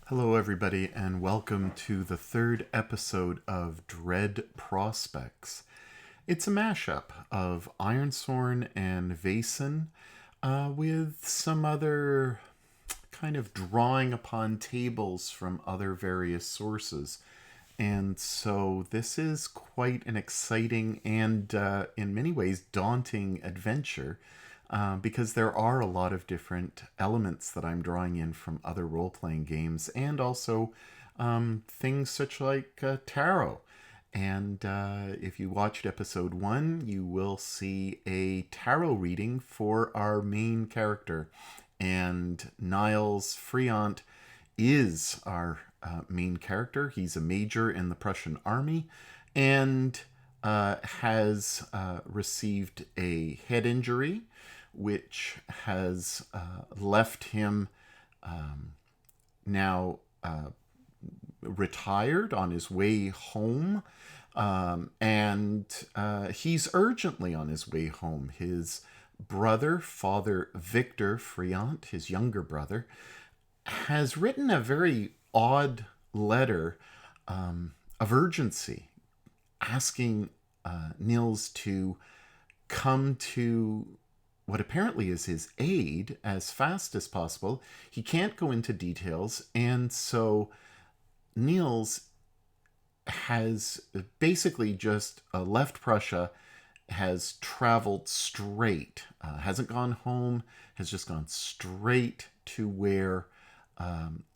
Hello, everybody, and welcome to the third episode of Dread Prospects. It's a mashup of Ironsworn and Vaesen with some other kind of drawing upon tables from other various sources. And so this is quite an exciting and, in many ways, daunting adventure because there are a lot of different elements that I'm drawing in from other role playing games and also things such like tarot. And if you watched episode 1, you will see a tarot reading for our main character. And Niles Friant is our main character. He's a major in the Prussian army and has received a head injury, which has left him now retired on his way home. And he's urgently on his way home. His brother, Father Victor Friant, his younger brother, has written a very odd letter of urgency asking Nils to come to what apparently is his aid as fast as possible. He can't go into details, and so Nils has basically just left Prussia, has traveled straight, hasn't gone home, has just gone straight to where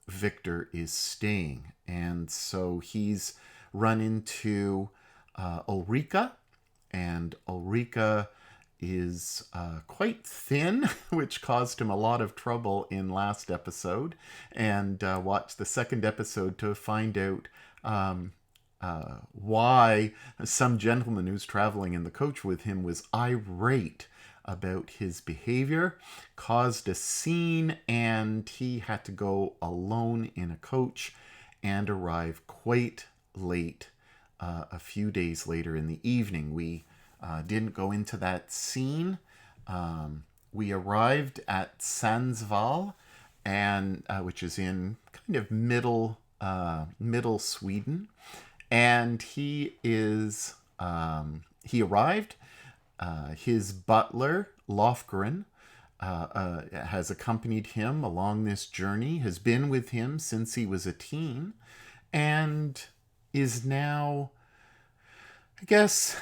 Victor is staying. And so he's run into Ulrika, and Ulrika is quite thin, which caused him a lot of trouble in last episode. And watch the second episode to find out why some gentleman who's traveling in the coach with him was irate about his behavior, caused a scene, and he had to go alone in a coach and arrive quite late a few days later in the evening. We didn't go into that scene. We arrived at Sandsval, and which is in kind of middle Sweden, and he arrived. His butler Lofgren has accompanied him along this journey, has been with him since he was a teen, and is now, I guess,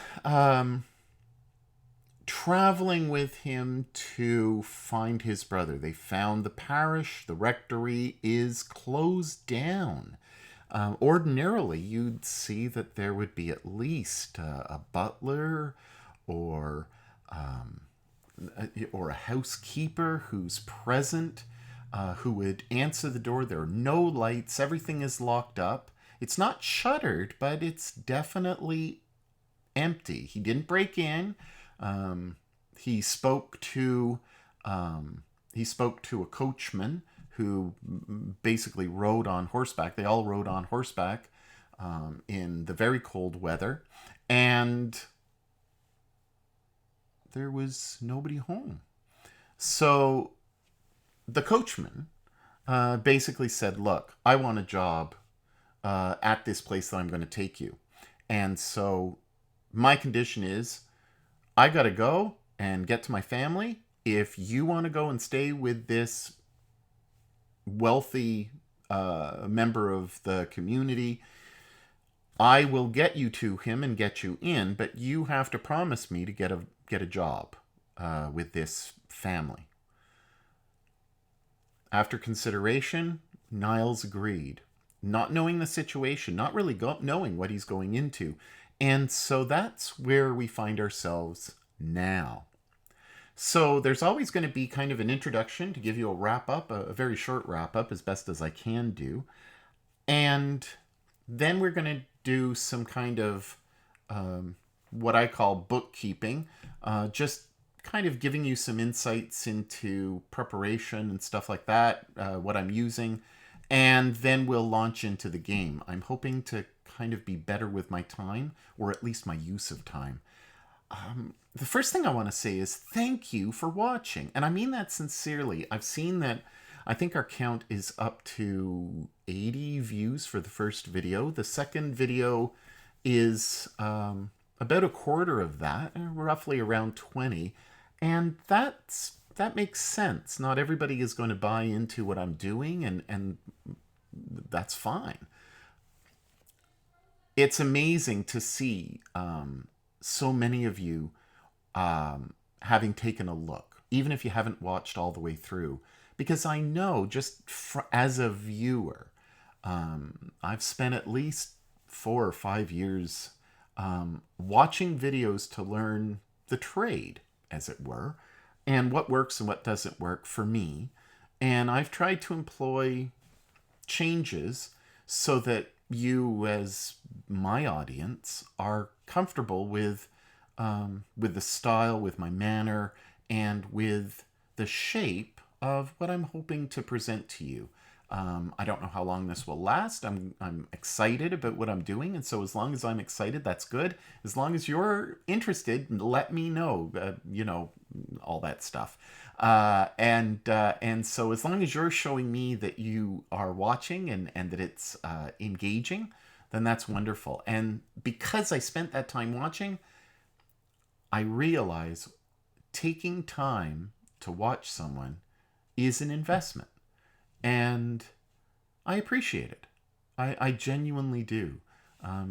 traveling with him to find his brother. They found the parish. The rectory is closed down. Ordinarily, you'd see that there would be at least a butler or a housekeeper who's present, who would answer the door. There are no lights. Everything is locked up. It's not shuttered, but it's definitely empty. He didn't break in. He spoke to a coachman who basically rode on horseback. They all rode on horseback in the very cold weather, and there was nobody home. So the coachman basically said, "Look, I want a job at this place that I'm going to take you. And so my condition is I got to go and get to my family. If you want to go and stay with this wealthy member of the community, I will get you to him and get you in, but you have to promise me to get a job with this family." After consideration, Niles agreed, not knowing the situation, not really knowing what he's going into. And so that's where we find ourselves now. So there's always going to be kind of an introduction to give you a wrap-up, a very short wrap-up as best as I can do. And then we're going to do some kind of what I call bookkeeping, just kind of giving you some insights into preparation and stuff like that, what I'm using, and then we'll launch into the game. I'm hoping to kind of be better with my time, or at least my use of time. The first thing I want to say is thank you for watching, and I mean that sincerely. I've seen that I think our count is up to 80 views for the first video. The second video is about a quarter of that, roughly around 20. And that makes sense. Not everybody is going to buy into what I'm doing, and that's fine. It's amazing to see so many of you having taken a look, even if you haven't watched all the way through. Because I know, just as a viewer, I've spent at least 4 or 5 years watching videos to learn the trade, as it were, and what works and what doesn't work for me. And I've tried to employ changes so that you, as my audience, are comfortable with the style, with my manner, and with the shape of what I'm hoping to present to you. I don't know how long this will last. I'm excited about what I'm doing, and so as long as I'm excited, that's good. As long as you're interested, let me know. All that stuff. And so as long as you're showing me that you are watching and that it's engaging, then that's wonderful. And because I spent that time watching, I realize taking time to watch someone is an investment. And I appreciate it. I genuinely do.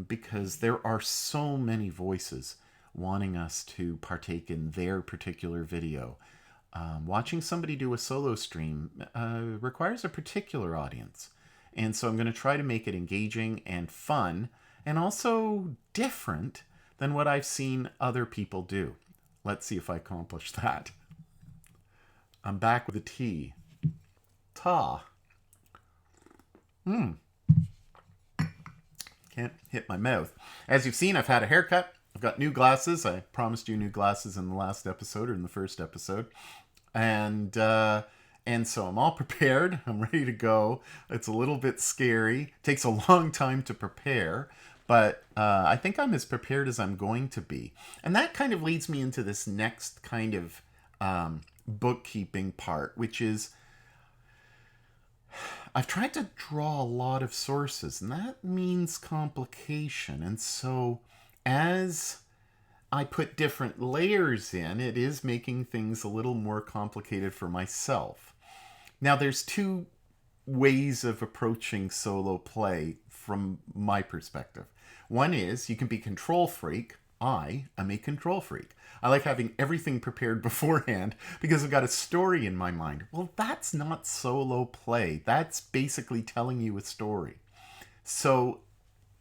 Because there are so many voices wanting us to partake in their particular video. Watching somebody do a solo stream requires a particular audience. And so I'm going to try to make it engaging and fun, and also different than what I've seen other people do. Let's see if I accomplish that. I'm back with a tea. Ta. Can't hit my mouth. As you've seen, I've had a haircut. I've got new glasses. I promised you new glasses in the last episode, or in the first episode. And so I'm all prepared. I'm ready to go. It's a little bit scary. It takes a long time to prepare. But I think I'm as prepared as I'm going to be. And that kind of leads me into this next kind of bookkeeping part, which is I've tried to draw a lot of sources, and that means complication. And so as I put different layers in, it is making things a little more complicated for myself. Now, there's 2 ways of approaching solo play from my perspective. One is you can be control freak. I am a control freak. I like having everything prepared beforehand because I've got a story in my mind. Well, that's not solo play. That's basically telling you a story. So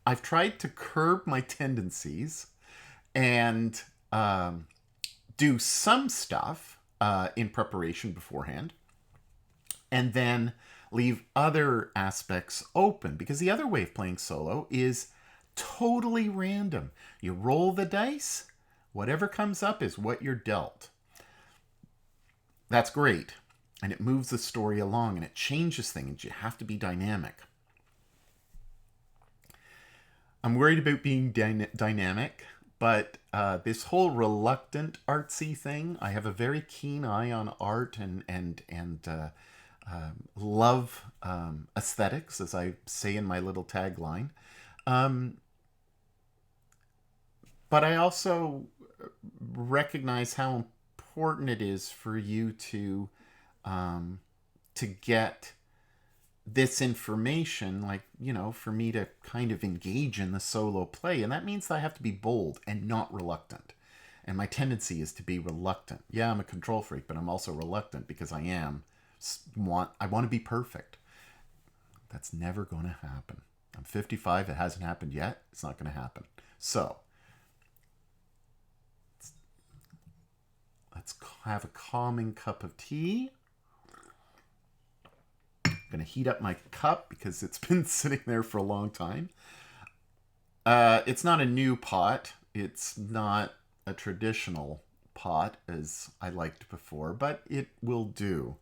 I've tried to curb my tendencies and do some stuff in preparation beforehand, and then leave other aspects open, because the other way of playing solo is totally random. You roll the dice, whatever comes up is what you're dealt. That's great, and it moves the story along, and it changes things. You have to be dynamic. I'm worried about being dynamic, but this whole reluctant artsy thing, I have a very keen eye on art and love aesthetics, as I say in my little tagline. But I also recognize how important it is for you to get this information, like, for me to kind of engage in the solo play. And that means that I have to be bold and not reluctant. And my tendency is to be reluctant. Yeah, I'm a control freak, but I'm also reluctant because I want to be perfect. That's never going to happen. I'm 55. It hasn't happened yet. It's not going to happen. So let's have a calming cup of tea. I'm going to heat up my cup because it's been sitting there for a long time. It's not a new pot. It's not a traditional pot as I liked before, but it will do.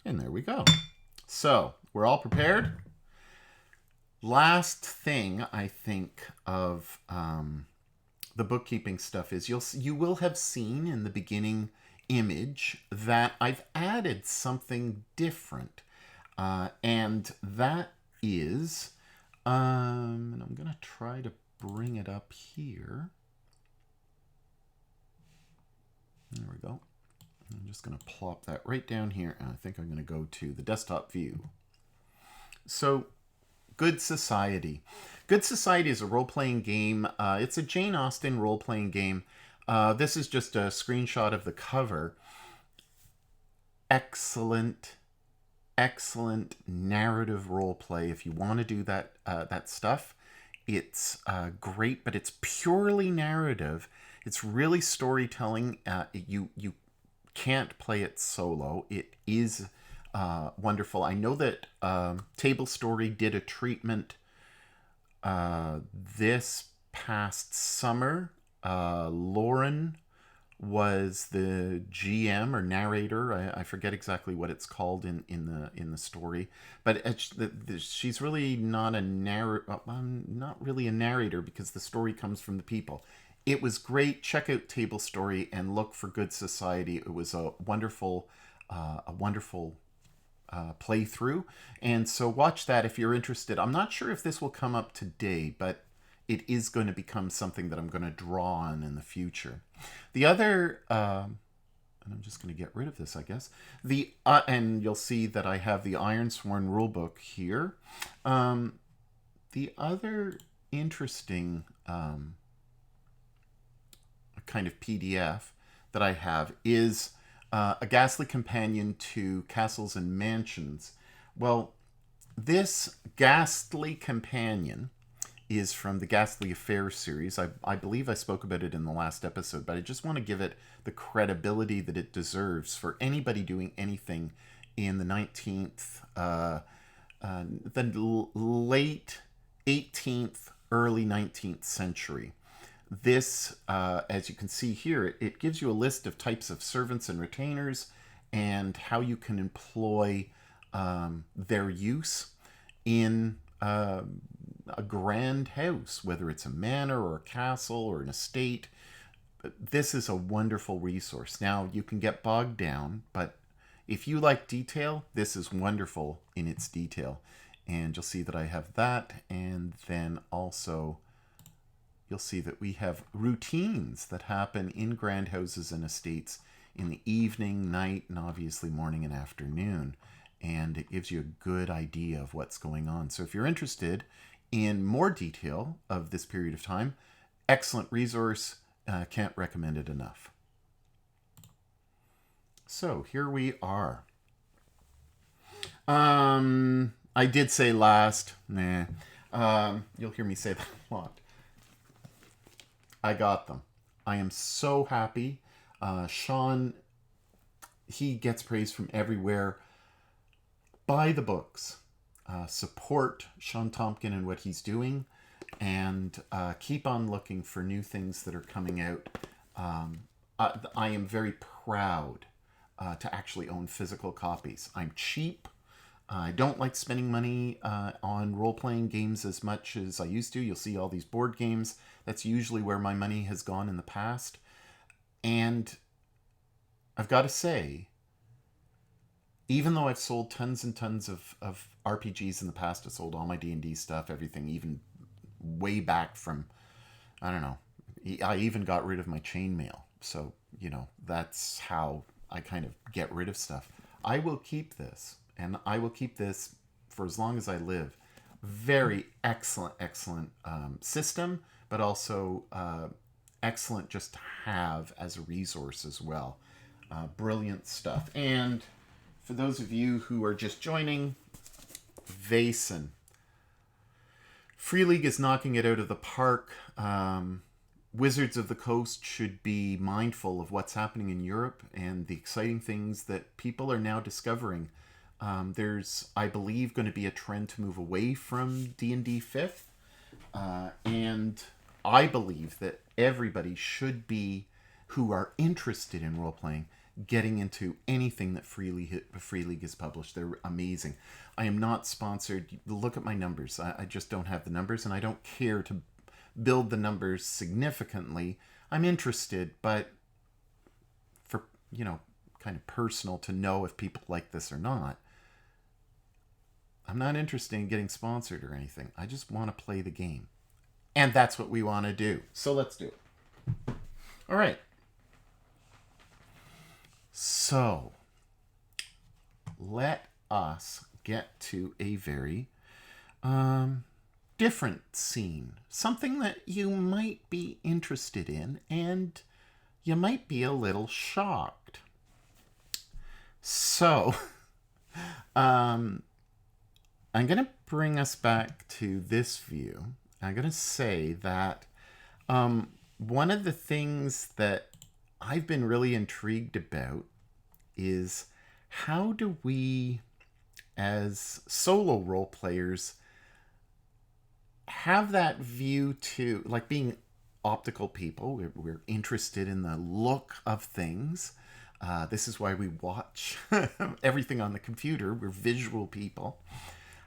And there we go. So we're all prepared. Last thing I think of the bookkeeping stuff is you will have seen in the beginning image that I've added something different. And that is, and I'm going to try to bring it up here. There we go. I'm just going to plop that right down here. And I think I'm going to go to the desktop view. So, Good Society. Good Society is a role-playing game. It's a Jane Austen role-playing game. This is just a screenshot of the cover. Excellent narrative role play. If you want to do that stuff, it's great, but it's purely narrative. It's really storytelling. You can't play it solo. It is wonderful. I know that Table Story did a treatment this past summer. Lauren was the GM or narrator. I forget exactly what it's called in the story, but she's really not a not really a narrator, because the story comes from the people. It was great. Check out Table Story and look for Good Society. It was a wonderful playthrough, and so watch that if you're interested. I'm not sure if this will come up today, but it is going to become something that I'm going to draw on in the future. The other, and I'm just going to get rid of this, I guess. And you'll see that I have the Ironsworn rulebook here. The other interesting kind of PDF that I have is a Ghastly Companion to Castles and Mansions. Well, this Ghastly Companion is from the Ghastly Affair series. I believe I spoke about it in the last episode, but I just want to give it the credibility that it deserves for anybody doing anything in the 19th, the late 18th, early 19th century. This, as you can see here, it gives you a list of types of servants and retainers and how you can employ their use in a grand house, whether it's a manor or a castle or an estate. This is a wonderful resource. Now, you can get bogged down, but if you like detail, this is wonderful in its detail. And you'll see that I have that, and then also you'll see that we have routines that happen in grand houses and estates in the evening, night, and obviously morning and afternoon. And it gives you a good idea of what's going on. So if you're interested in more detail of this period of time, excellent resource. Can't recommend it enough. So here we are. I did say last. Nah. You'll hear me say that a lot. I got them. I am so happy. Sean, he gets praise from everywhere. Buy the books. Support Sean Tompkin and what he's doing, and keep on looking for new things that are coming out. I am very proud to actually own physical copies. I'm cheap. I don't like spending money on role-playing games as much as I used to. You'll see all these board games. That's usually where my money has gone in the past. And I've got to say, even though I've sold tons and tons of RPGs in the past, I sold all my D&D stuff, everything, even way back from, I don't know, I even got rid of my chainmail. So, that's how I kind of get rid of stuff. I will keep this, and I will keep this for as long as I live. Very excellent system, but also excellent just to have as a resource as well. Brilliant stuff. And for those of you who are just joining, Vaesen. Free League is knocking it out of the park. Wizards of the Coast should be mindful of what's happening in Europe and the exciting things that people are now discovering. There's, I believe, going to be a trend to move away from D&D 5th. And I believe that everybody should be, who are interested in role-playing, getting into anything that Free League has published. They're amazing. I am not sponsored. Look at my numbers. I just don't have the numbers, and I don't care to build the numbers significantly. I'm interested, but kind of personal to know if people like this or not. I'm not interested in getting sponsored or anything. I just want to play the game. And that's what we want to do. So let's do it. All right. So let us get to a very different scene. Something that you might be interested in and you might be a little shocked. So, I'm going to bring us back to this view. I'm going to say that one of the things that I've been really intrigued about is how do we, as solo role players, have that view to, like being optical people, we're interested in the look of things. This is why we watch everything on the computer. We're visual people.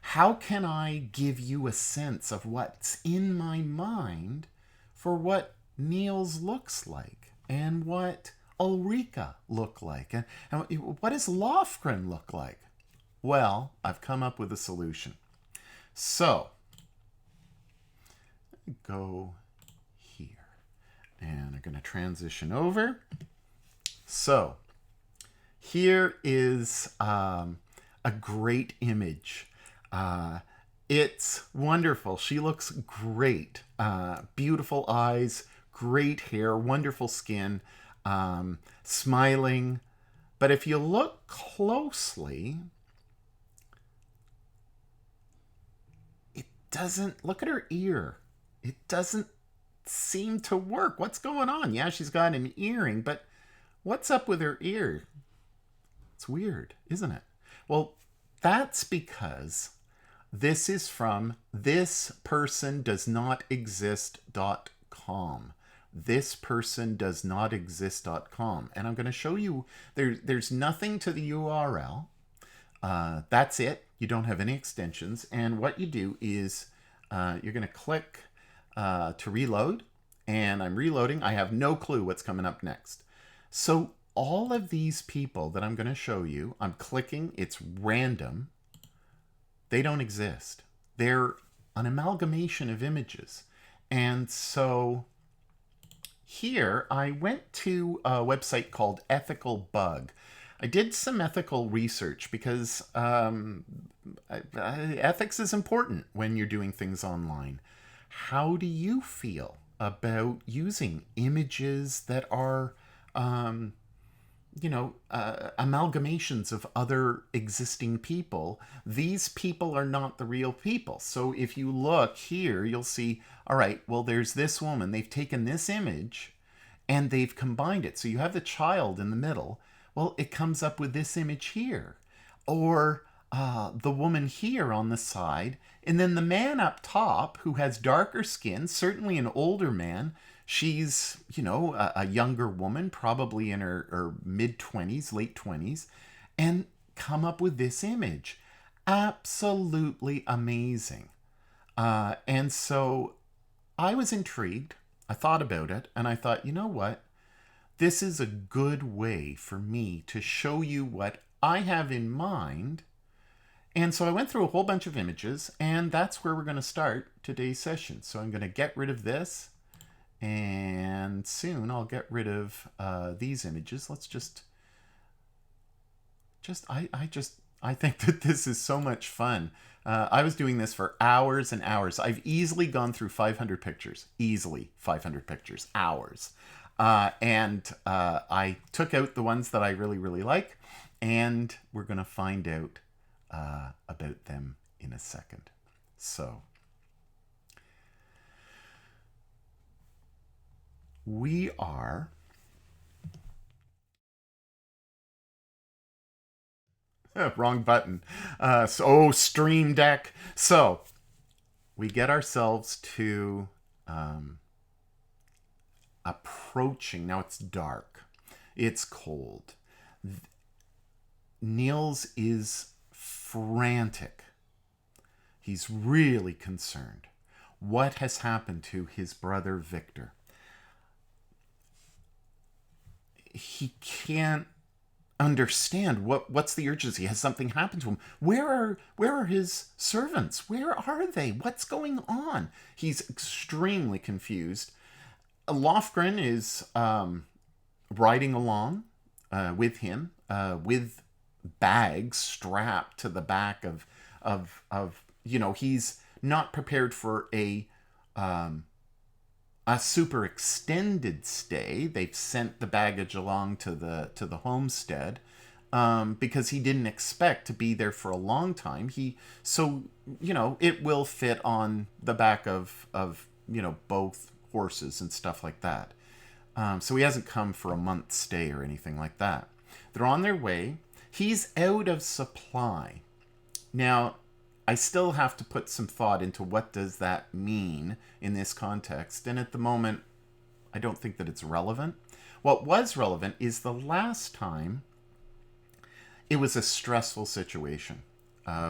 How can I give you a sense of what's in my mind for what Niels looks like and what Ulrika look like and what does Lofgren look like? Well, I've come up with a solution. So, go here. And I'm going to transition over. So, here is a great image. It's wonderful. She looks great. Beautiful eyes, great hair, wonderful skin, smiling. But if you look closely, it doesn't, look at her ear. It doesn't seem to work. What's going on? Yeah, she's got an earring, but what's up with her ear? It's weird, isn't it? Well, that's because this is from thispersondoesnotexist.com. Thispersondoesnotexist.com. And I'm going to show you, there's nothing to the URL. That's it. You don't have any extensions. And what you do is you're going to click to reload. And I'm reloading. I have no clue what's coming up next. So all of these people that I'm going to show you, I'm clicking. It's random. They don't exist. They're an amalgamation of images. And so here I went to a website called Ethical Bug. I did some ethical research because ethics is important when you're doing things online. How do you feel about using images that are amalgamations of other existing people? These people are not the real people. So if you look here, you'll see, all right, well, there's this woman. They've taken this image and they've combined it. So you have the child in the middle. Well, it comes up with this image here. Or the woman here on the side. And then the man up top who has darker skin, certainly an older man. She's, a younger woman, probably in her mid-20s, late 20s, and come up with this image. Absolutely amazing. And so I was intrigued. I thought about it, and I thought, you know what? This is a good way for me to show you what I have in mind. And so I went through a whole bunch of images, and that's where we're going to start today's session. So I'm going to get rid of this. And soon I'll get rid of these images. Let's I think that this is so much fun. I was doing this for hours and hours. I've easily gone through 500 pictures. Easily 500 pictures. Hours. And I took out the ones that I really, really like. And we're going to find out about them in a second. So we are wrong button. Stream Deck. So we get ourselves to approaching. Now it's dark. It's cold. Niels is frantic. He's really concerned. What has happened to his brother Victor? he can't understand what's the urgency. Has something happened to him? Where are his servants? Where are they? What's going on? He's extremely confused. Lofgren is riding along with him with bags strapped to the back of he's not prepared for a super extended stay. They've sent the baggage along to the homestead because he didn't expect to be there for a long time. It will fit on the back of both horses and stuff like that. So he hasn't come for a month's stay or anything like that. They're on their way. He's out of supply. Now, I still have to put some thought into what does that mean in this context. And at the moment, I don't think that it's relevant. What was relevant is the last time it was a stressful situation.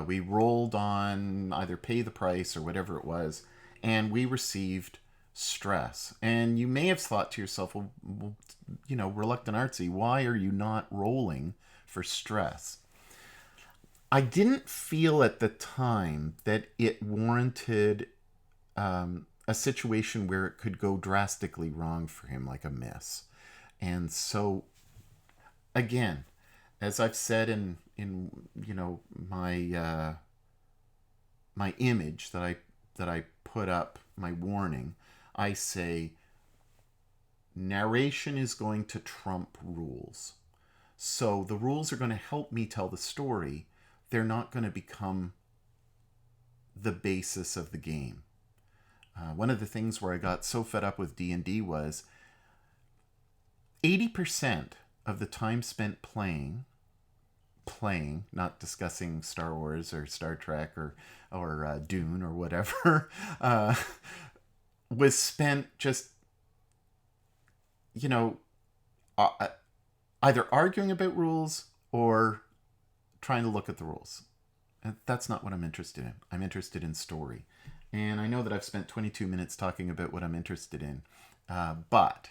We rolled on either pay the price or whatever it was, and we received stress. And you may have thought to yourself, well, reluctant artsy, why are you not rolling for stress? I didn't feel at the time that it warranted a situation where it could go drastically wrong for him, like a miss. And so, again, as I've said in my my image that I put up, my warning, I say narration is going to trump rules. So the rules are going to help me tell the story. They're not going to become the basis of the game. One of the things where I got so fed up with D&D was 80% of the time spent playing, not discussing Star Wars or Star Trek or Dune or whatever, was spent just, either arguing about rules or trying to look at the rules. And that's not what I'm interested in. I'm interested in story. And I know that I've spent 22 minutes talking about what I'm interested in. But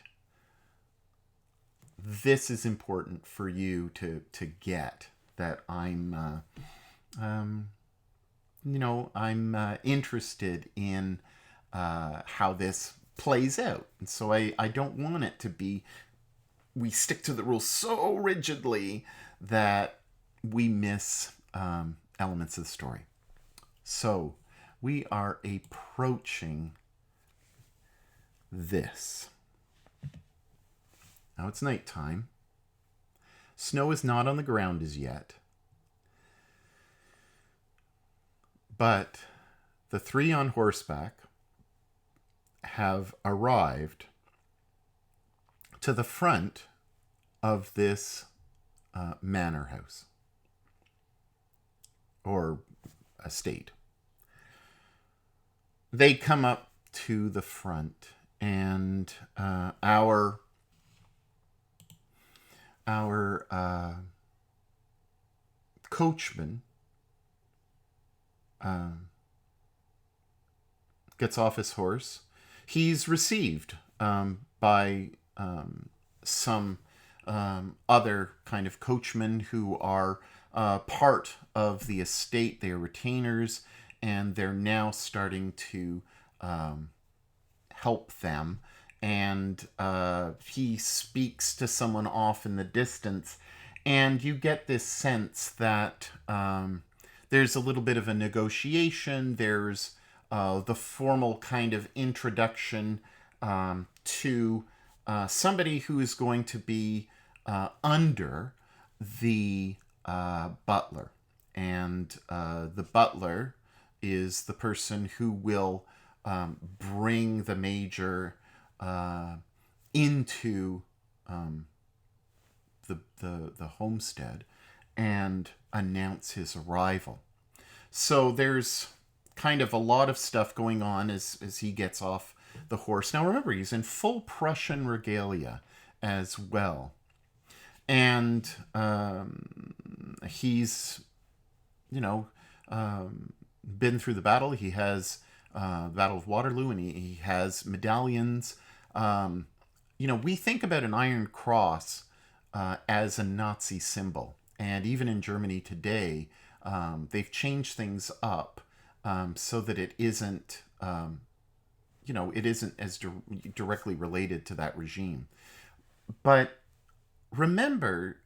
this is important for you to get that I'm interested in how this plays out. And so I don't want it to be, we stick to the rules so rigidly that we miss elements of the story. So we are approaching this. Now it's nighttime. Snow is not on the ground as yet. But the three on horseback have arrived to the front of this manor house or estate. They come up to the front, and our coachman gets off his horse. He's received by some other kind of coachmen who are part of the estate. They are retainers, and they're now starting to help them. And he speaks to someone off in the distance, and you get this sense that there's a little bit of a negotiation. There's the formal kind of introduction to somebody who is going to be under the butler. And the butler is the person who will bring the major into the homestead and announce his arrival. So there's kind of a lot of stuff going on as he gets off the horse. Now remember, he's in full Prussian regalia as well. And he's, been through the battle. He has the Battle of Waterloo, and he has medallions. We think about an Iron Cross as a Nazi symbol. And even in Germany today, they've changed things up so that it isn't, it isn't as directly related to that regime. But remember,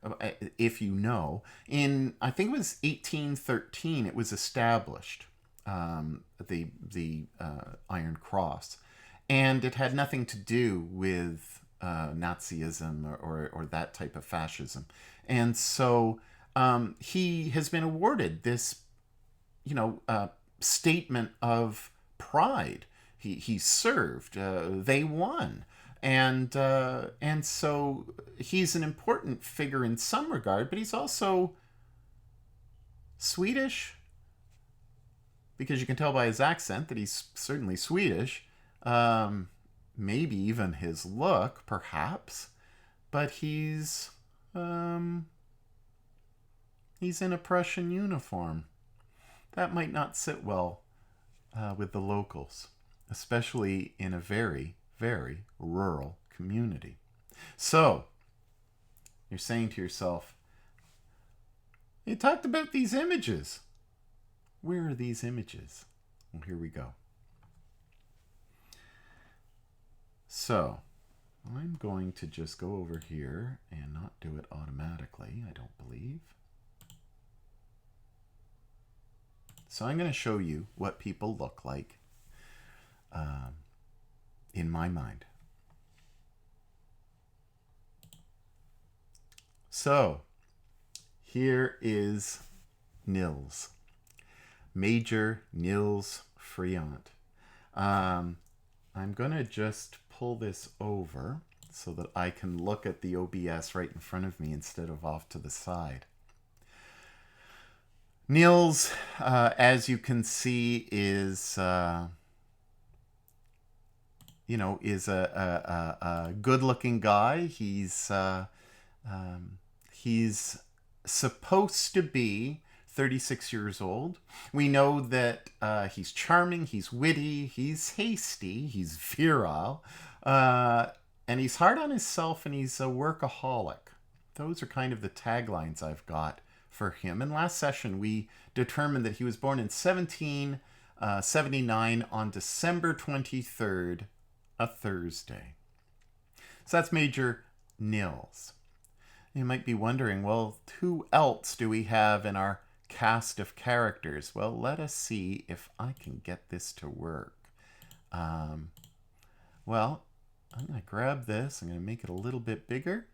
if you know, in I think it was 1813, it was established, the Iron Cross, and it had nothing to do with Nazism or that type of fascism. And so he has been awarded this, statement of pride. He served. They won. And so he's an important figure in some regard, but he's also Swedish, because you can tell by his accent that he's certainly Swedish. Maybe even his look, perhaps, but he's in a Prussian uniform. That might not sit well with the locals, especially in a very, very rural community. So, you're saying to yourself, you talked about these images. Where are these images? Well, here we go. So, I'm going to just go over here and not do it automatically, I don't believe. So I'm going to show you what people look like in my mind. So, here is Nils. Major Nils Friant. I'm going to just pull this over so that I can look at the OBS right in front of me instead of off to the side. Nils, as you can see, is a good-looking guy. He's supposed to be 36 years old. We know that he's charming, he's witty, he's hasty, he's virile, and he's hard on himself, and he's a workaholic. Those are kind of the taglines I've got for him. And last session, we determined that he was born in 1779 on December 23rd, a Thursday. So that's Major Nils. You might be wondering, well, who else do we have in our cast of characters? Well, let us see if I can get this to work. Well, I'm going to grab this. I'm going to make it a little bit bigger.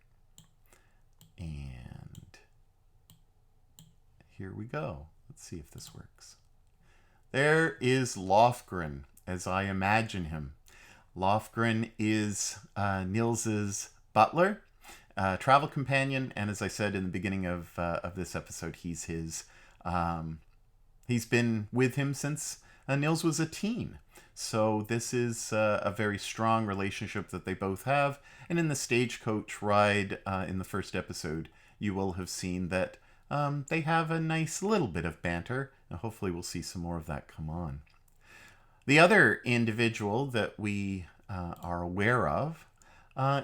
And here we go. Let's see if this works. There is Lofgren, as I imagine him. Lofgren is Nils's butler, travel companion, and as I said in the beginning of this episode, he's his. He's been with him since Nils was a teen. So this is a very strong relationship that they both have. And in the stagecoach ride in the first episode, you will have seen that they have a nice little bit of banter. And hopefully we'll see some more of that come on. The other individual that we are aware of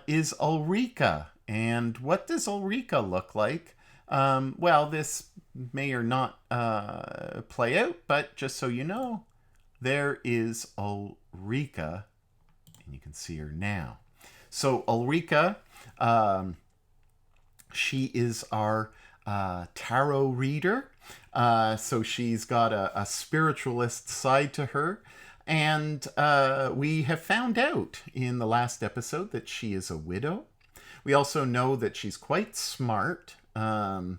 is Ulrika. And what does Ulrika look like? Well, this may or not play out, but just so you know, there is Ulrika, and you can see her now. So Ulrika, she is our tarot reader. So she's got a spiritualist side to her. And we have found out in the last episode that she is a widow. We also know that she's quite smart. And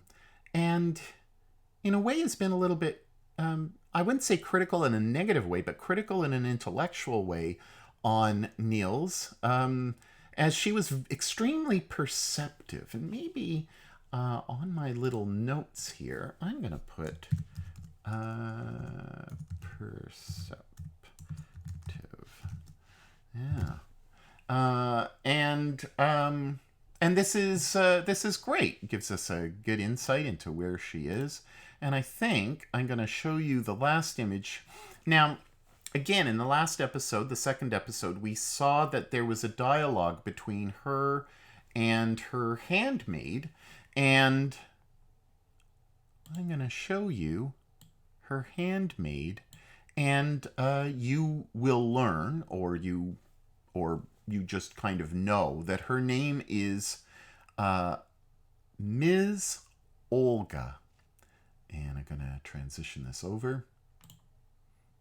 in a way has been a little bit, I wouldn't say critical in a negative way, but critical in an intellectual way on Nils, as she was extremely perceptive. And maybe on my little notes here, I'm going to put perceptive. Yeah. And this is great. It gives us a good insight into where she is. And I think I'm going to show you the last image. Now, again, in the last episode, the second episode, we saw that there was a dialogue between her and her handmaid, and I'm going to show you her handmaid, and you will learn, or you just kind of know that her name is Ms. Olga. And I'm going to transition this over.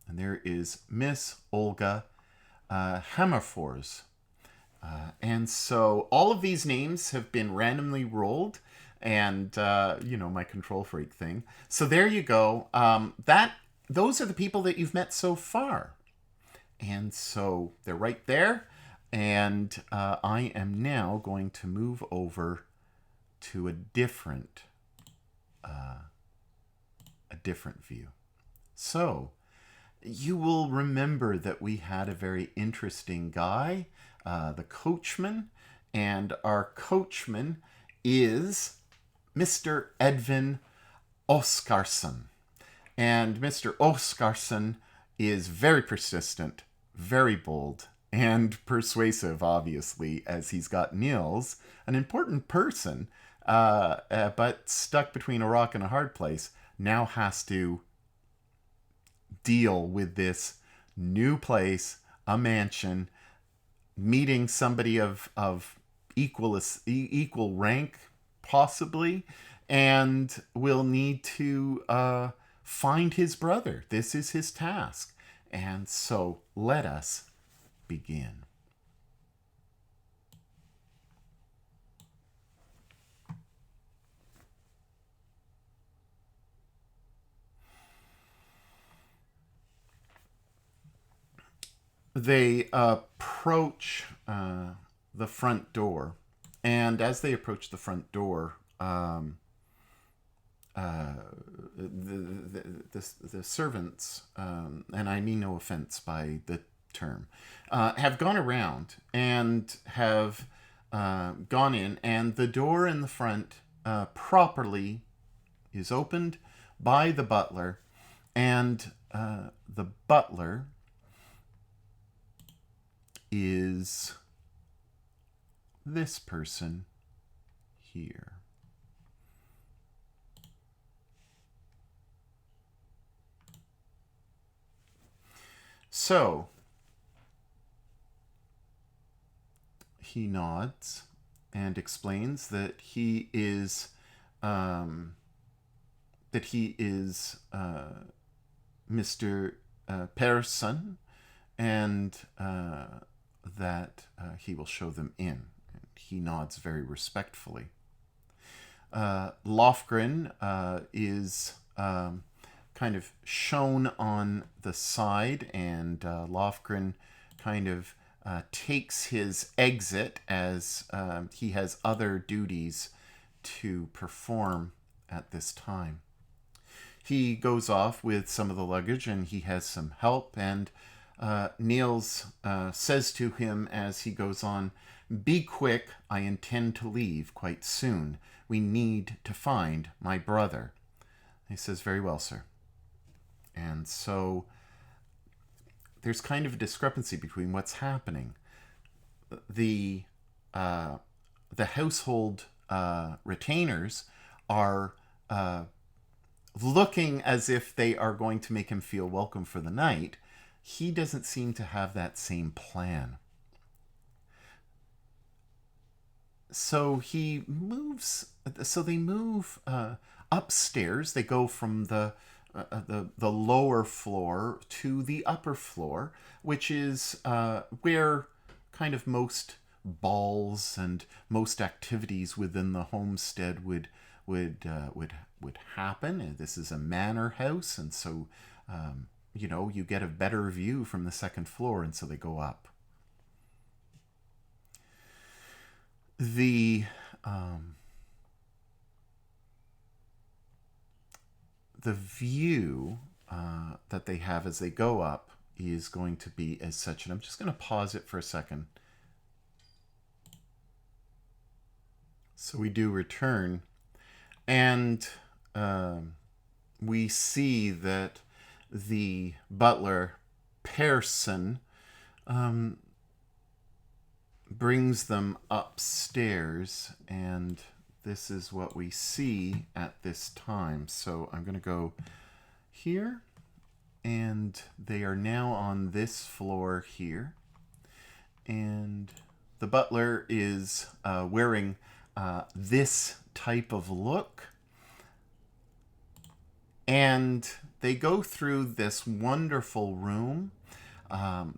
And there is Miss Olga Hammerfors. And so all of these names have been randomly rolled, and my control freak thing. So there you go. Those are the people that you've met so far. And so they're right there. And I am now going to move over to a different view. So you will remember that we had a very interesting guy, the coachman, and our coachman is Mr. Edvin Oskarsson. And Mr. Oskarsson is very persistent, very bold, and persuasive, obviously, as he's got Niels, an important person, but stuck between a rock and a hard place, now has to deal with this new place, a mansion, meeting somebody of equal rank, possibly, and will need to find his brother. This is his task. And so let us begin. They approach the front door, and as they approach the front door, the servants, and I mean no offense by the term, have gone around and have gone in, and the door in the front properly is opened by the butler, and the butler is this person here. So he nods and explains that he is Mr. Persson, and that he will show them in. And he nods very respectfully. Lofgren is kind of shown on the side, and Lofgren kind of takes his exit as he has other duties to perform at this time. He goes off with some of the luggage, and he has some help, and Niels says to him as he goes on, "Be quick, I intend to leave quite soon. We need to find my brother." He says, "Very well, sir." And so there's kind of a discrepancy between what's happening. The household retainers are looking as if they are going to make him feel welcome for the night. He doesn't seem to have that same plan. So he moves. So they move upstairs. They go from the lower floor to the upper floor, which is where kind of most balls and most activities within the homestead would happen. This is a manor house, and so you get a better view from the second floor, and so they go up. The view that they have as they go up is going to be as such, and I'm just going to pause it for a second. So we do return, and we see that the butler, Persson, brings them upstairs, and this is what we see at this time. So I'm going to go here, and they are now on this floor here. And the butler is wearing this type of look. And they go through this wonderful room.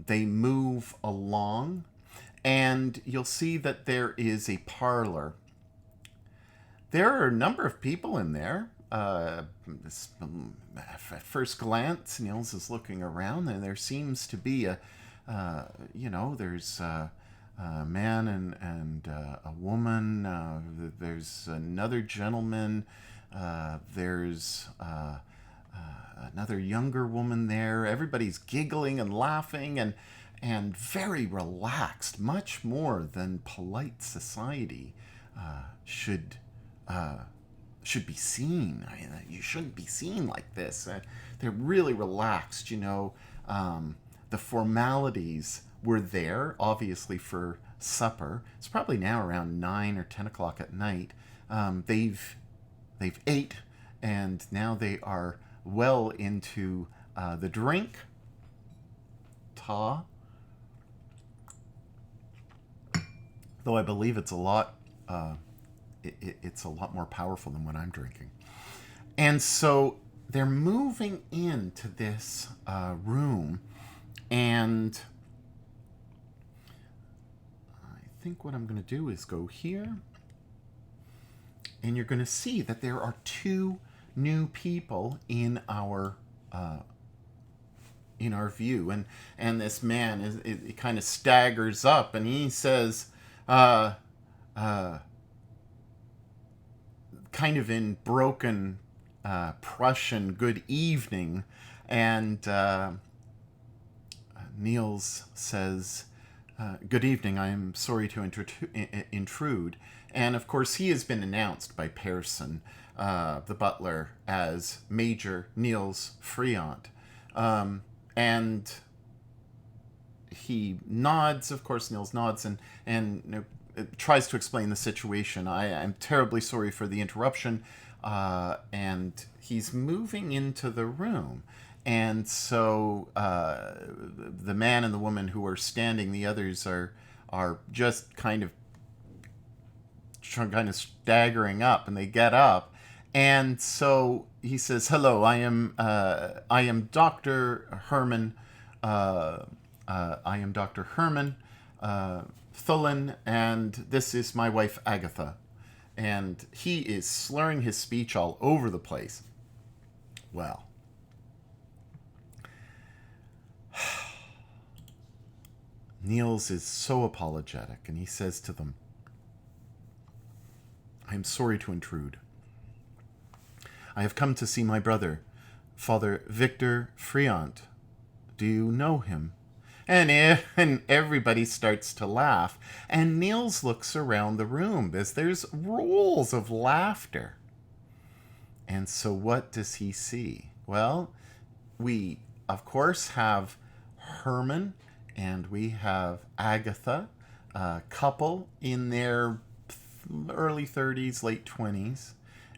They move along, and you'll see that there is a parlor. There are a number of people in there. At first glance, Niels is looking around, and there seems to be there's a man and a woman. There's another gentleman. There's another younger woman there. Everybody's giggling and laughing and very relaxed, much more than polite society should be seen. You shouldn't be seen like this. They're really relaxed, The formalities were there, obviously, for supper. It's probably now around 9 or 10 o'clock at night. They've ate, and now they are well into the drink. Ta. Though I believe it's a lot it's a lot more powerful than what I'm drinking. And so they're moving into this room, and I think what I'm going to do is go here, and you're going to see that there are two new people in our view, and this man it kind of staggers up, and he says, kind of in broken Prussian, "Good evening," and Niels says, "Good evening. I am sorry to intrude." And of course, he has been announced by Pearson, the butler, as Major Niels Friant. And he nods, of course, Niels nods and tries to explain the situation. I'm terribly sorry for the interruption. And he's moving into the room. And so the man and the woman who are standing, the others are just kind of staggering up, and they get up. And so he says, "Hello, I am Dr. Herman. I am Dr. Herman Thulin, and this is my wife Agatha." And he is slurring his speech all over the place. Well, Niels is so apologetic, and he says to them, "I am sorry to intrude. I have come to see my brother, Father Victor Friant. Do you know him?" And everybody starts to laugh. And Niels looks around the room as there's rolls of laughter. And so what does he see? Well, we, of course, have Herman and we have Agatha, a couple in their early 30s, late 20s.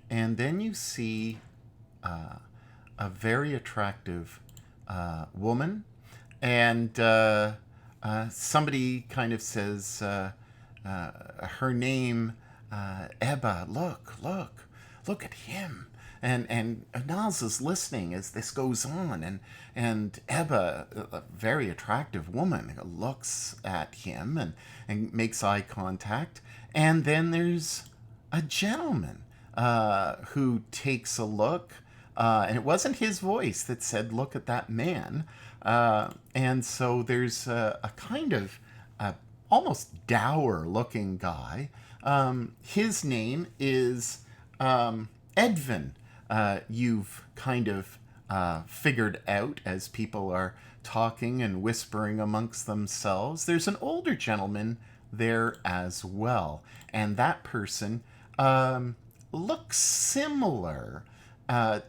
And then you see a very attractive woman. And somebody kind of says her name, Ebba. Look at him. And Niels is listening as this goes on, and Ebba, a very attractive woman, looks at him and makes eye contact. And then there's a gentleman who takes a look, and it wasn't his voice that said, "Look at that man." And so there's a kind of almost dour-looking guy. His name is Edvin. You've kind of figured out as people are talking and whispering amongst themselves. There's an older gentleman there as well. And that person looks similar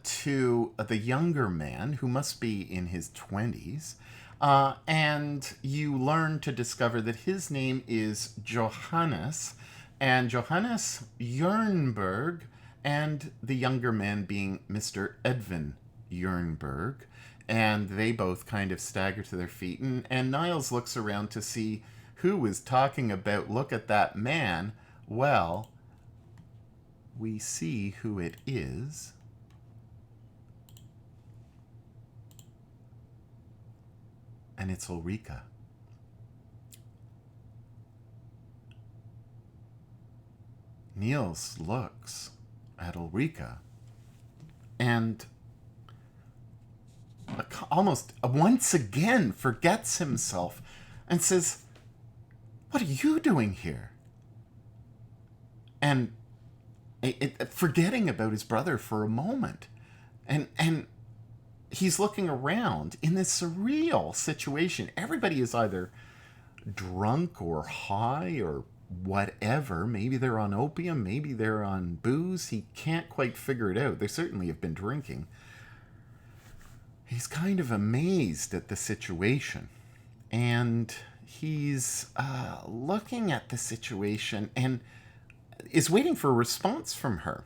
to the younger man, who must be in his 20s. And you learn to discover that his name is Johannes, and Johannes Jernberg, and the younger man being Mr. Edvin Jernberg. And they both kind of stagger to their feet, and Niles looks around to see who was talking about, look at that man. Well, we see who it is. And it's Ulrika. Niels looks at Ulrika and almost once again forgets himself and says, "What are you doing here?" And forgetting about his brother for a moment. And he's looking around in this surreal situation. Everybody is either drunk or high or whatever. Maybe they're on opium, maybe they're on booze. He can't quite figure it out. They certainly have been drinking. He's kind of amazed at the situation. And he's looking at the situation and is waiting for a response from her.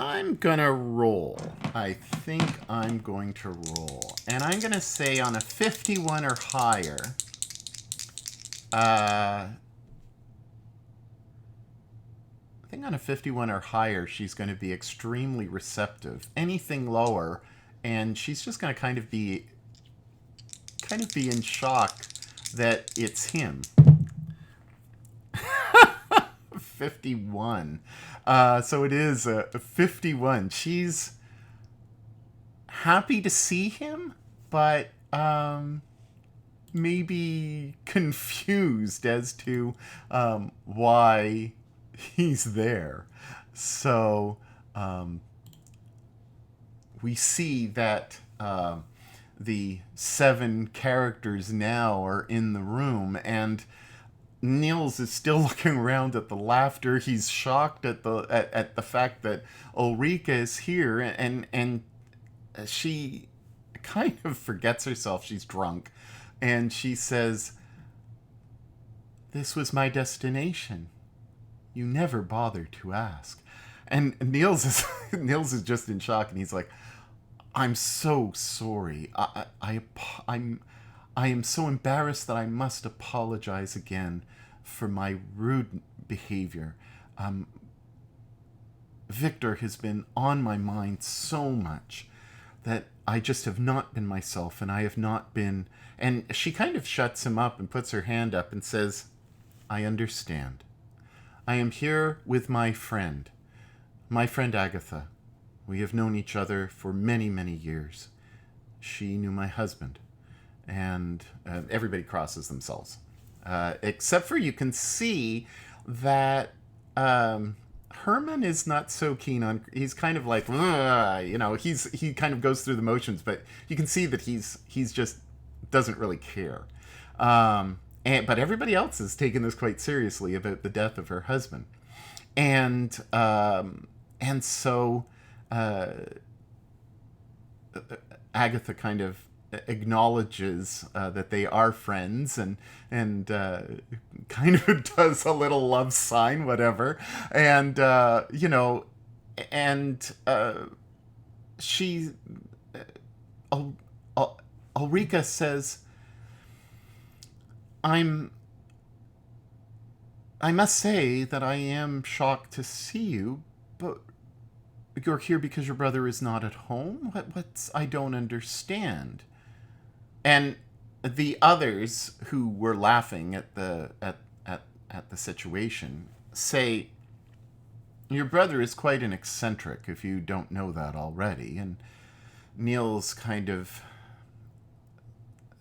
I'm gonna roll. I think I'm going to roll. And I'm gonna say on a 51 or higher, I think on a 51 or higher, she's going to be extremely receptive. Anything lower, and she's just going to kind of be in shock that it's him. 51. So it is a 51. She's happy to see him, but maybe confused as to why he's there. So we see that the 7 characters now are in the room, and Niels is still looking around at the laughter. He's shocked at the fact that Ulrika is here, and she kind of forgets herself. She's drunk, and she says, "This was my destination. You never bothered to ask." And Niels is just in shock, and he's like, "I'm so sorry. I'm so embarrassed that I must apologize again for my rude behavior. Victor has been on my mind so much that I just have not been myself, and I have not been..." And she kind of shuts him up and puts her hand up and says, "I understand. I am here with my friend Agatha. We have known each other for many, many years. She knew my husband." And everybody crosses themselves. Except for, you can see that Herman is not so keen on... He's kind of like, he kind of goes through the motions, but you can see that he's just doesn't really care. But everybody else is taking this quite seriously about the death of her husband. And so Agatha kind of acknowledges that they are friends, and kind of does a little love sign, whatever, and she Ulrika says, I must say that I am shocked to see you, but you're here because your brother is not at home? What's I don't understand." And the others who were laughing at the situation say, "Your brother is quite an eccentric, if you don't know that already." And Niels kind of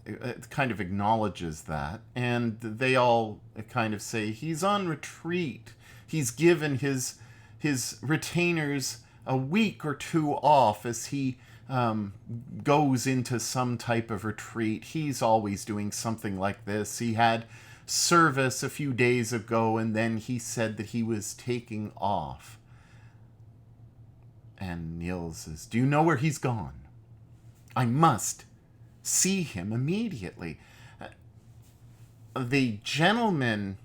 acknowledges that, and they all kind of say, "He's on retreat. He's given his retainers a week or 2 off as he goes into some type of retreat. He's always doing something like this. He had service a few days ago, and then he said that he was taking off." And Niels says, "Do you know where he's gone?" I must see him immediately. The gentleman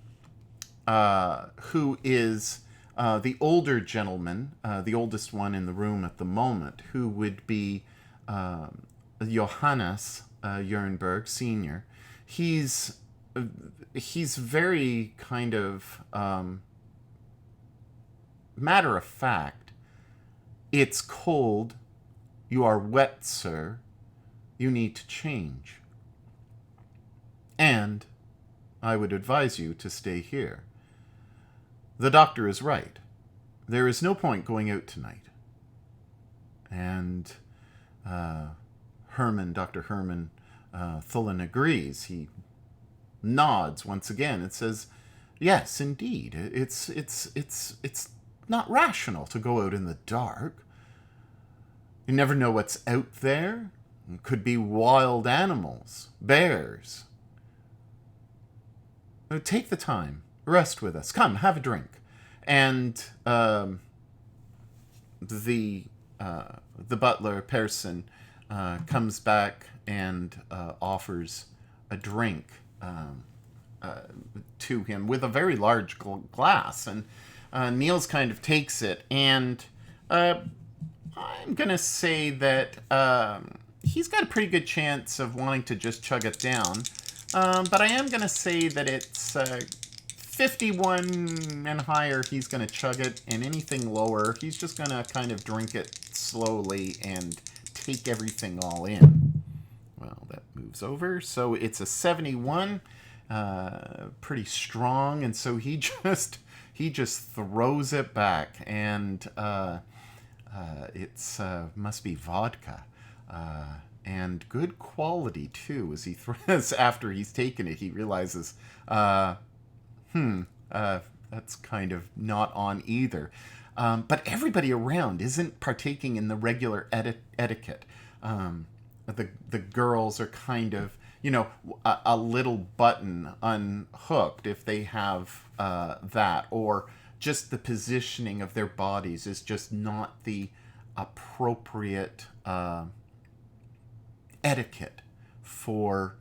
who is the older gentleman, the oldest one in the room at the moment, who would be Johannes Jernberg Sr., he's very kind of matter of fact. It's cold. You are wet, sir. You need to change. And I would advise you to stay here. The doctor is right. There is no point going out tonight. And Dr. Herman Thulin agrees. He nods once again and says, "Yes, indeed. It's not rational to go out in the dark. You never know what's out there. It could be wild animals, bears. Take the time. Rest with us. Come, have a drink." And the butler, Persson, comes back and offers a drink to him with a very large glass. And Niels kind of takes it. And I'm going to say that he's got a pretty good chance of wanting to just chug it down. But I am going to say that it's 51 and higher, he's going to chug it, and anything lower, he's just going to kind of drink it slowly and take everything all in. Well, that moves over. So it's a 71, pretty strong, and so he just throws it back, and it's must be vodka. And good quality too, as he throws after he's taken it, he realizes, that's kind of not on either. But everybody around isn't partaking in the regular etiquette. The girls are kind of, a little button unhooked if they have that, or just the positioning of their bodies is just not the appropriate etiquette for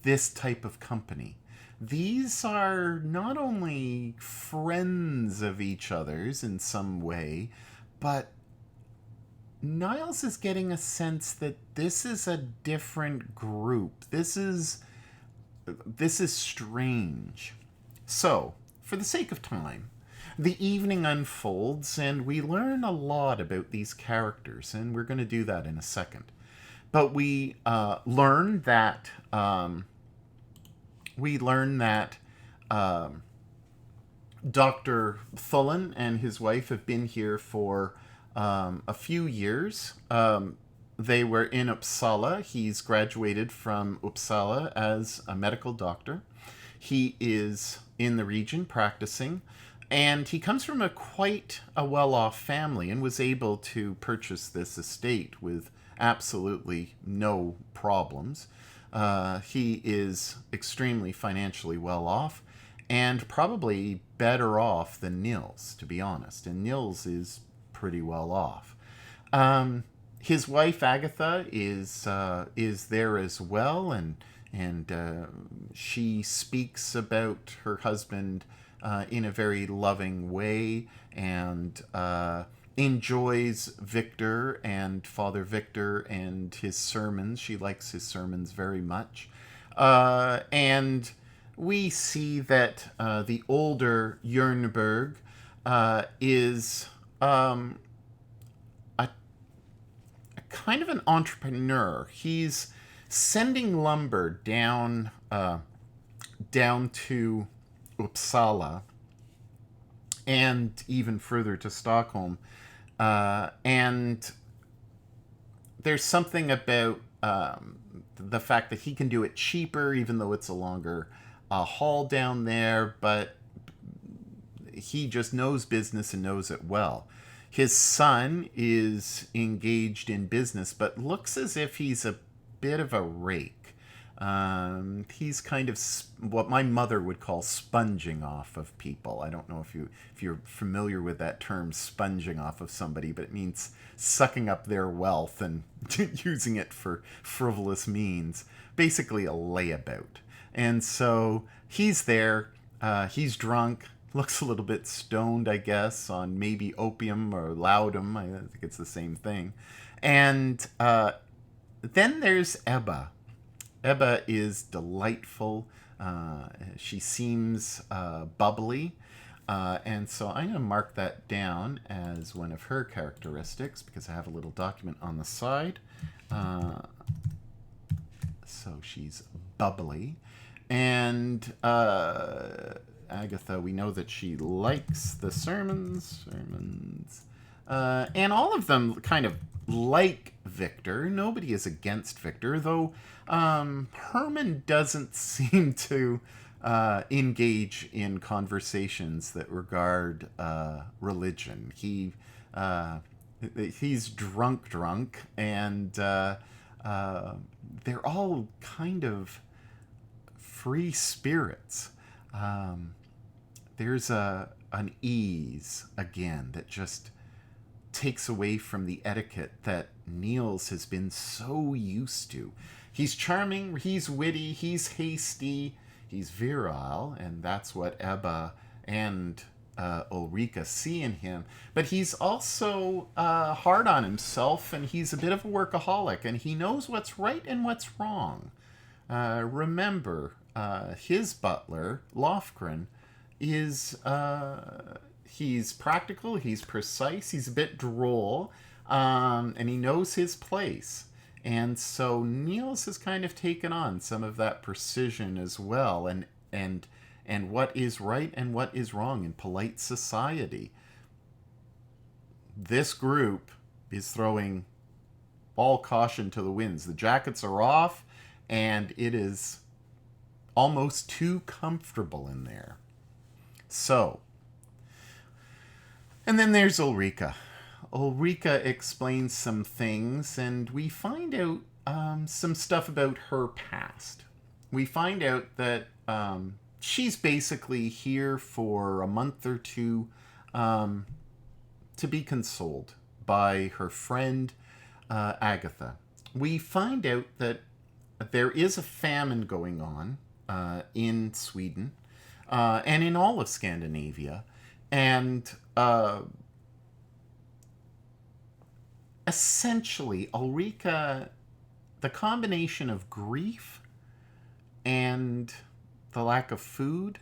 this type of company. These are not only friends of each other's in some way, but Niles is getting a sense that this is a different group. This is strange. So, for the sake of time, the evening unfolds, and we learn a lot about these characters, and we're going to do that in a second. But we learn that Dr. Thulin and his wife have been here for a few years. They were in Uppsala. He's graduated from Uppsala as a medical doctor. He is in the region practicing, and he comes from quite a well-off family and was able to purchase this estate with absolutely no problems. He is extremely financially well off, and probably better off than Niels, to be honest. And Niels is pretty well off. His wife Agatha is there as well, and she speaks about her husband in a very loving way, and enjoys Victor and Father Victor and his sermons. She likes his sermons very much. And we see that the older Jernberg is a kind of an entrepreneur. He's sending lumber down to Uppsala and even further to Stockholm. And there's something about the fact that he can do it cheaper, even though it's a longer haul down there, but he just knows business and knows it well. His son is engaged in business, but looks as if he's a bit of a rake. He's kind of what my mother would call sponging off of people. I don't know if you're familiar with that term, sponging off of somebody, but it means sucking up their wealth and using it for frivolous means. Basically, a layabout. And so he's there. He's drunk. Looks a little bit stoned, I guess, on maybe opium or laudum. I think it's the same thing. And then there's Ebba. Ebba is delightful. She seems bubbly. And so I'm going to mark that down as one of her characteristics because I have a little document on the side. So she's bubbly. And Agatha, we know that she likes the sermons. And all of them kind of like Victor. Nobody is against Victor, though Herman doesn't seem to engage in conversations that regard religion. He's drunk, and they're all kind of free spirits. There's an ease, again, that just takes away from the etiquette that Niels has been so used to. He's charming, he's witty, he's hasty, he's virile, and that's what Ebba and Ulrika see in him. But he's also hard on himself, and he's a bit of a workaholic, and he knows what's right and what's wrong. Remember, his butler, Lofgren, is he's practical, he's precise, he's a bit droll, and he knows his place. And so Niels has kind of taken on some of that precision as well, and what is right and what is wrong in polite society. This group is throwing all caution to the winds. The jackets are off, and it is almost too comfortable in there. So, and then there's Ulrika. Ulrika explains some things, and we find out some stuff about her past. We find out that she's basically here for a month or two to be consoled by her friend Agatha. We find out that there is a famine going on in Sweden and in all of Scandinavia, and essentially Ulrika, the combination of grief and the lack of food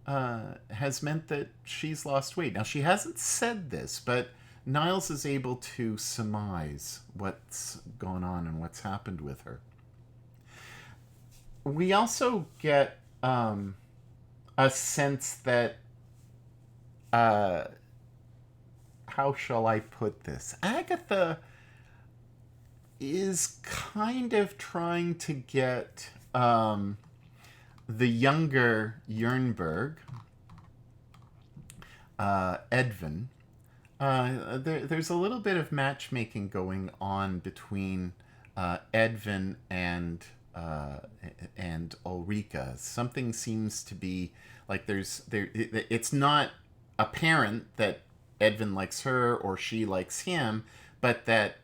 has meant that she's lost weight. Now, she hasn't said this, but Niles is able to surmise what's gone on and what's happened with her. We also get a sense that, how shall I put this? Agatha is kind of trying to get the younger Jernberg, Edvin. There's a little bit of matchmaking going on between Edvin and Ulrika. Something seems to be like it's not apparent that Edvin likes her or she likes him, but that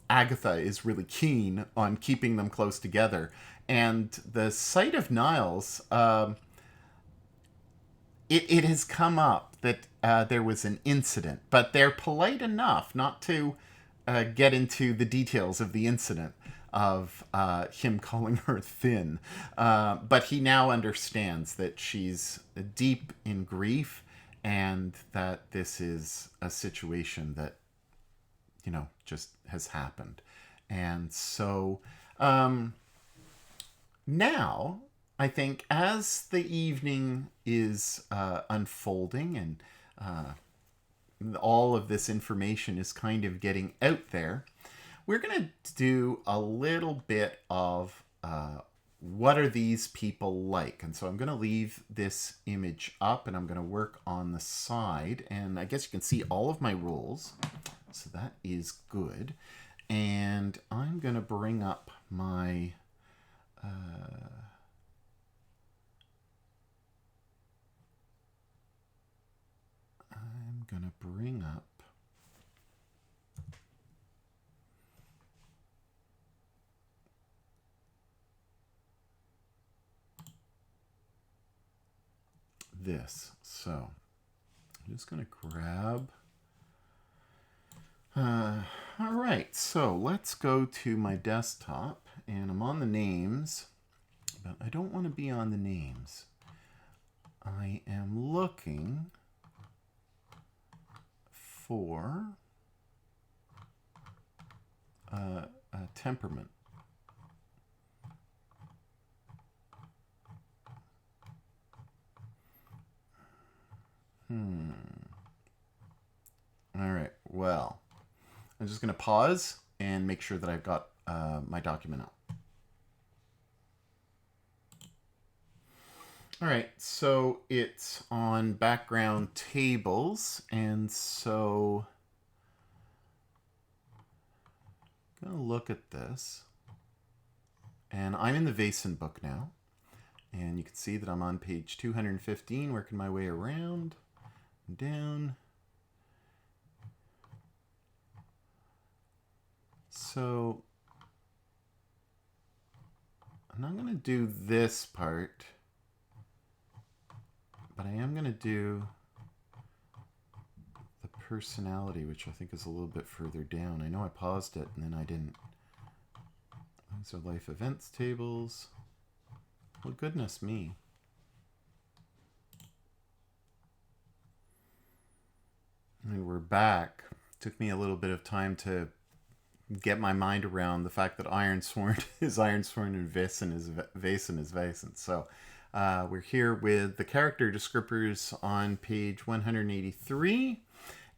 Agatha is really keen on keeping them close together. And the sight of Niles, it has come up that there was an incident, but they're polite enough not to get into the details of the incident of him calling her thin. But he now understands that she's deep in grief and that this is a situation that, just has happened. And so now, I think, as the evening is unfolding and all of this information is kind of getting out there, we're going to do a little bit of what are these people like. And so I'm going to leave this image up and I'm going to work on the side. And I guess you can see all of my rules. So that is good. And I'm going going to bring up my... I'm going to bring up this. So I'm just going to grab... all right, so let's go to my desktop, and I'm on the names, but I don't want to be on the names. I am looking for a temperament. All right, well, I'm just going to pause and make sure that I've got my document up. All right, so it's on background tables, and so I'm going to look at this. And I'm in the Vaesen book now, and you can see that I'm on page 215, working my way around and down. So I'm not going to do this part, but I am going to do the personality, which I think is a little bit further down. I know I paused it and then I didn't. These are life events tables. Well, goodness me. And we're back. Took me a little bit of time to get my mind around the fact that Ironsworn is Ironsworn and Vaesen is Vaesen. So we're here with the character descriptors on page 183.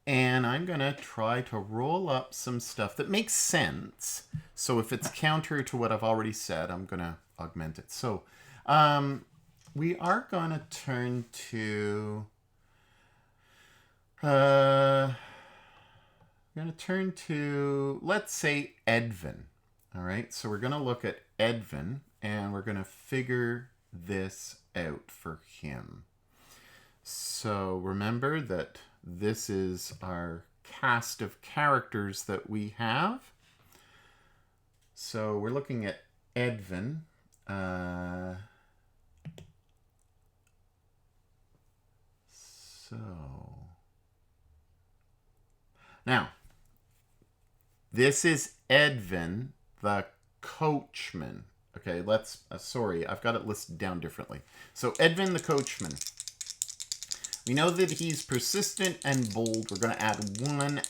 And I'm going to try to roll up some stuff that makes sense. So if it's counter to what I've already said, I'm going to augment it. So we are going to turn to... we're going to turn to, let's say, Edvin. All right, so we're going to look at Edvin, and we're going to figure this out for him. So remember that this is our cast of characters that we have. So we're looking at Edvin. Now, this is Edvin, the coachman. Okay, let's... sorry, I've got it listed down differently. So, Edvin, the coachman. We know that he's persistent and bold. We're going to add one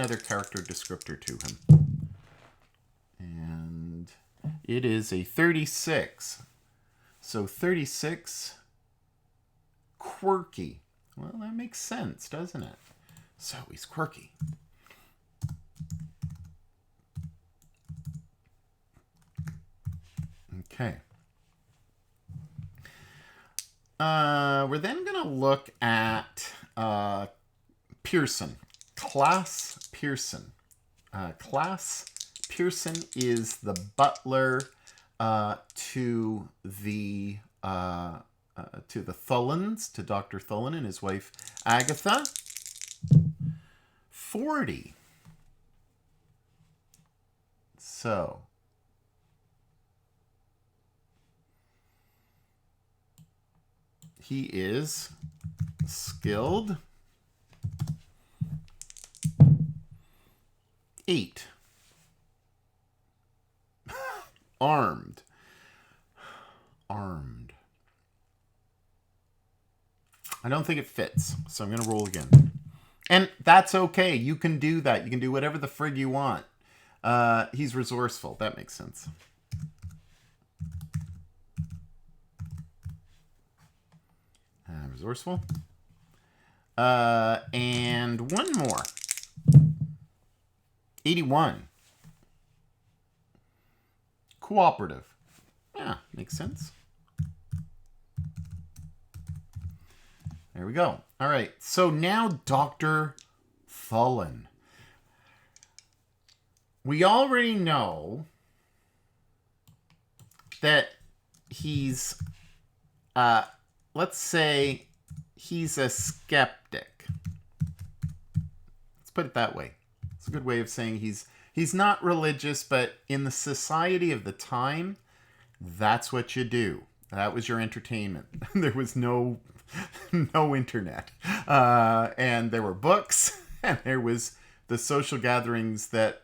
other character descriptor to him. And it is a 36. So, 36, quirky. Well, that makes sense, doesn't it? So he's quirky. Okay. We're then going to look at Pearson. Class Pearson. Class Pearson is the butler to the Thullins, to Dr. Thullen and his wife Agatha. 40. So he is skilled. 8. Armed. Armed. I don't think it fits, so I'm going to roll again. And that's okay. You can do that. You can do whatever the frig you want. He's resourceful. That makes sense. Resourceful. And one more. 81. Cooperative. Yeah, makes sense. There we go. All right. So now Dr. Thullen. we already know that he's, let's say, he's a skeptic. Let's put it that way. It's a good way of saying he's not religious, but in the society of the time, that's what you do. That was your entertainment. There was no internet, and there were books, and there was the social gatherings that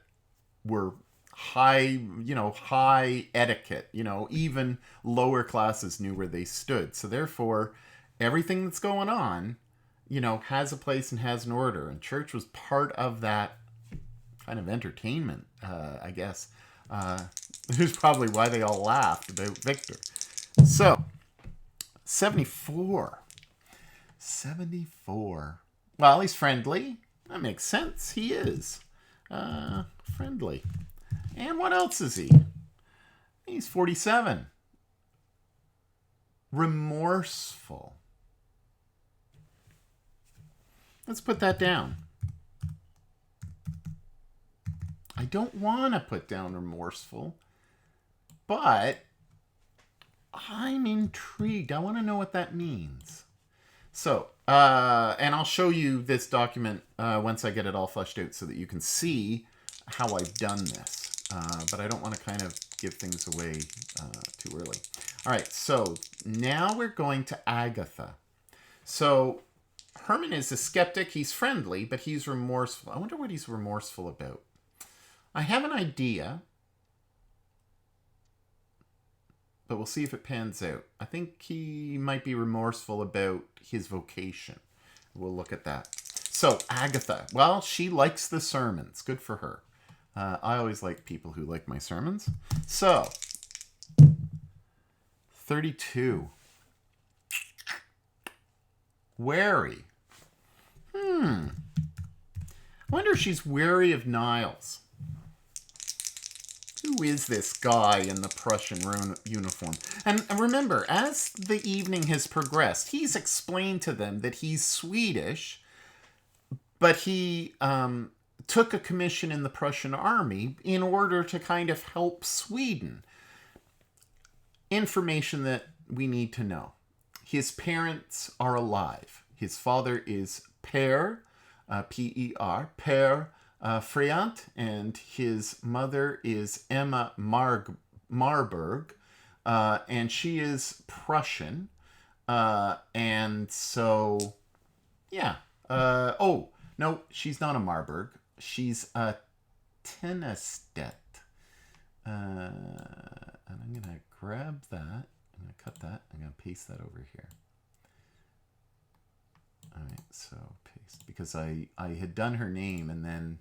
were high etiquette. Even lower classes knew where they stood. So therefore, everything that's going on, has a place and has an order. And church was part of that kind of entertainment, I guess. Here's probably why they all laughed about Victor. So, 74. 74. Well, he's friendly. That makes sense. He is. Friendly. And what else is he? He's 47. Remorseful. Let's put that down. I don't want to put down remorseful, but I'm intrigued. I want to know what that means. So, and I'll show you this document once I get it all fleshed out so that you can see how I've done this. But I don't want to kind of give things away too early. All right, so now we're going to Agatha. So Herman is a skeptic. He's friendly, but he's remorseful. I wonder what he's remorseful about. I have an idea, but we'll see if it pans out. I think he might be remorseful about his vocation. We'll look at that. So, Agatha. Well, she likes the sermons. Good for her. I always like people who like my sermons. So, 32. Wary. I wonder if she's wary of Niles. Who is this guy in the Prussian uniform? And remember, as the evening has progressed, he's explained to them that he's Swedish, but he took a commission in the Prussian army in order to kind of help Sweden. Information that we need to know. His parents are alive. His father is Per, P-E-R, Per Friant, and his mother is Emma Marburg, and she is Prussian. And so, yeah. Oh, no, she's not a Marburg. She's a Tenestedt. And I'm going to grab that. I'm going to cut that. I'm going to paste that over here. All right, so paste. Because I had done her name and then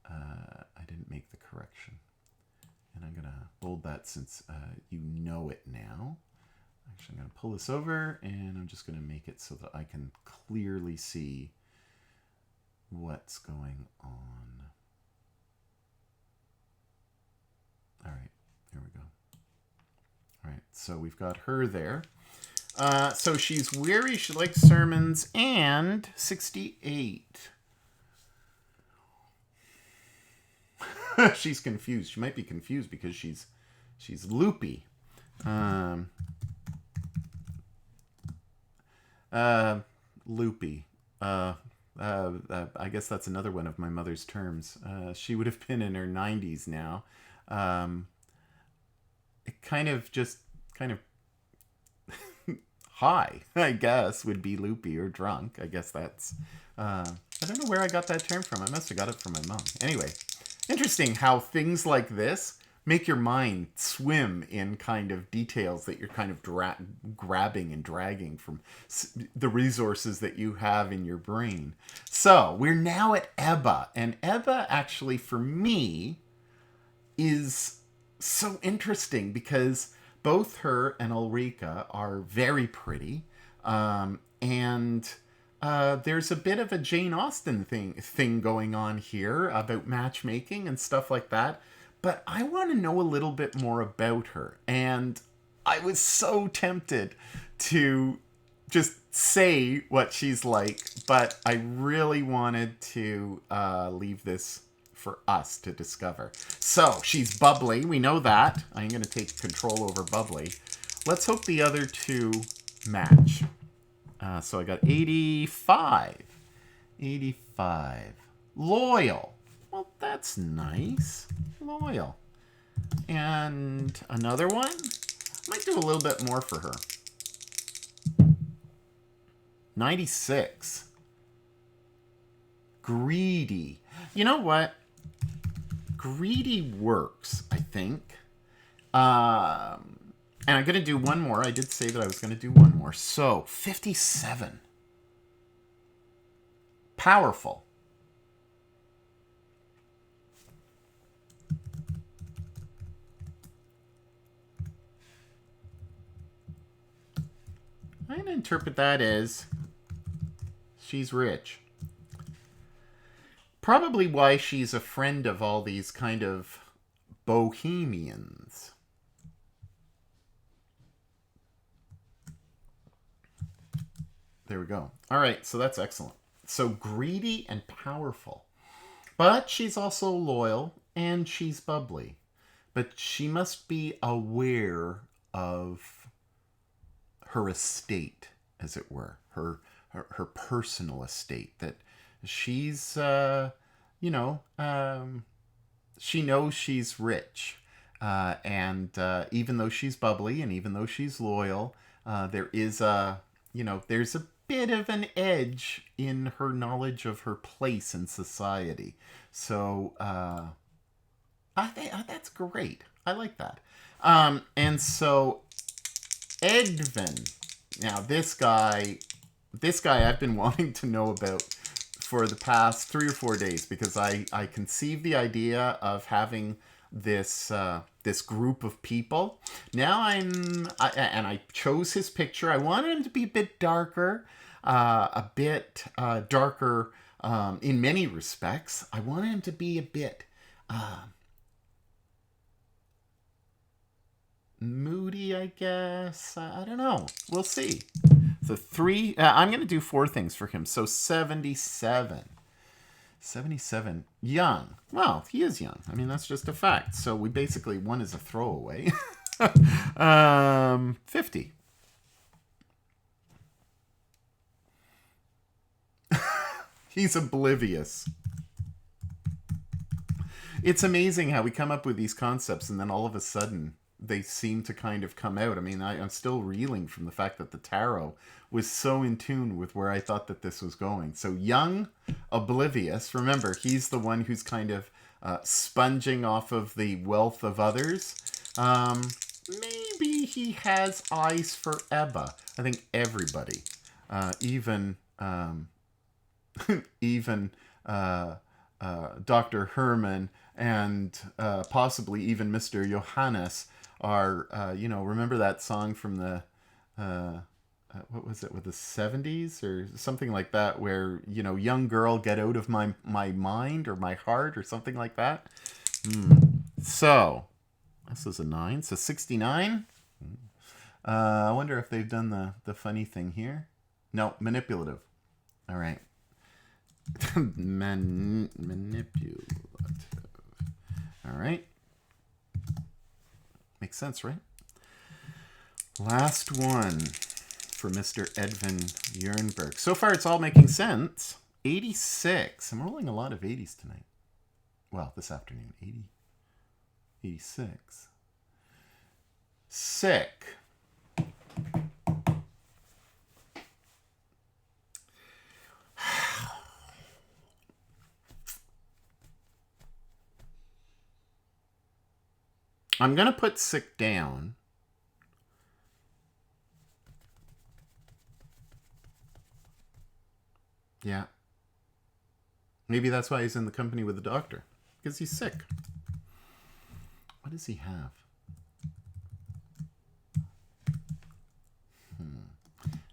I didn't make the correction. And I'm going to bold that since you know it now. Actually, I'm going to pull this over and I'm just going to make it so that I can clearly see what's going on. All right, there we go. All right, so we've got her there. So she's weary, she likes sermons, and 68. She's confused. She might be confused because she's loopy. Loopy. I guess that's another one of my mother's terms. She would have been in her 90s now. Kind of high, I guess, would be loopy or drunk. I guess that's... I don't know where I got that term from. I must have got it from my mom. Anyway, interesting how things like this make your mind swim in kind of details that you're kind of grabbing and dragging from the resources that you have in your brain. So we're now at Ebba, and Ebba actually for me is so interesting because both her and Ulrika are very pretty, and there's a bit of a Jane Austen thing going on here about matchmaking and stuff like that. But I want to know a little bit more about her. And I was so tempted to just say what she's like, but I really wanted to leave this for us to discover. So she's bubbly. We know that. I'm going to take control over bubbly. Let's hope the other two match. So I got 85. 85. Loyal. Well, that's nice. Loyal. And another one? Might do a little bit more for her. 96. Greedy. You know what? Greedy works, I think. And I'm going to do one more. I did say that I was going to do one more. So, 57. Powerful. I'm going to interpret that as she's rich. Probably why she's a friend of all these kind of bohemians. There we go. All right, so that's excellent. So greedy and powerful. But she's also loyal and she's bubbly. But she must be aware of her estate, as it were, her personal estate. That she's, she knows she's rich. And even though she's bubbly and even though she's loyal, there is there's a bit of an edge in her knowledge of her place in society. So I think that's great. I like that. And so Edvin. Now this guy I've been wanting to know about for the past 3 or 4 days, because I conceived the idea of having this group of people. Now I chose his picture. I wanted him to be a bit darker, in many respects. I wanted him to be a bit moody, I guess. I don't know. We'll see. So I'm going to do 4 things for him. So 77. 77. Young. Well, he is young. I mean, that's just a fact. So we basically, one is a throwaway. 50. He's oblivious. It's amazing how we come up with these concepts and then all of a sudden they seem to kind of come out. I mean, I'm still reeling from the fact that the tarot was so in tune with where I thought that this was going. So young, oblivious. Remember, he's the one who's kind of sponging off of the wealth of others. Maybe he has eyes for Ebba. I think everybody, even Dr. Herman and possibly even Mr. Johannes are, remember that song from the, what was it, with the 70s or something like that, where, young girl, get out of my mind or my heart or something like that. So, this is a 9, so 69. I wonder if they've done the funny thing here. No, manipulative. All right. Manipulative. All right. Makes sense, right? Last one for Mr. Edvin Jernberg. So far, it's all making sense. 86. I'm rolling a lot of 80s tonight. Well, this afternoon. 80. 86. Sick. I'm going to put sick down. Yeah. Maybe that's why he's in the company with the doctor. Because he's sick. What does he have? You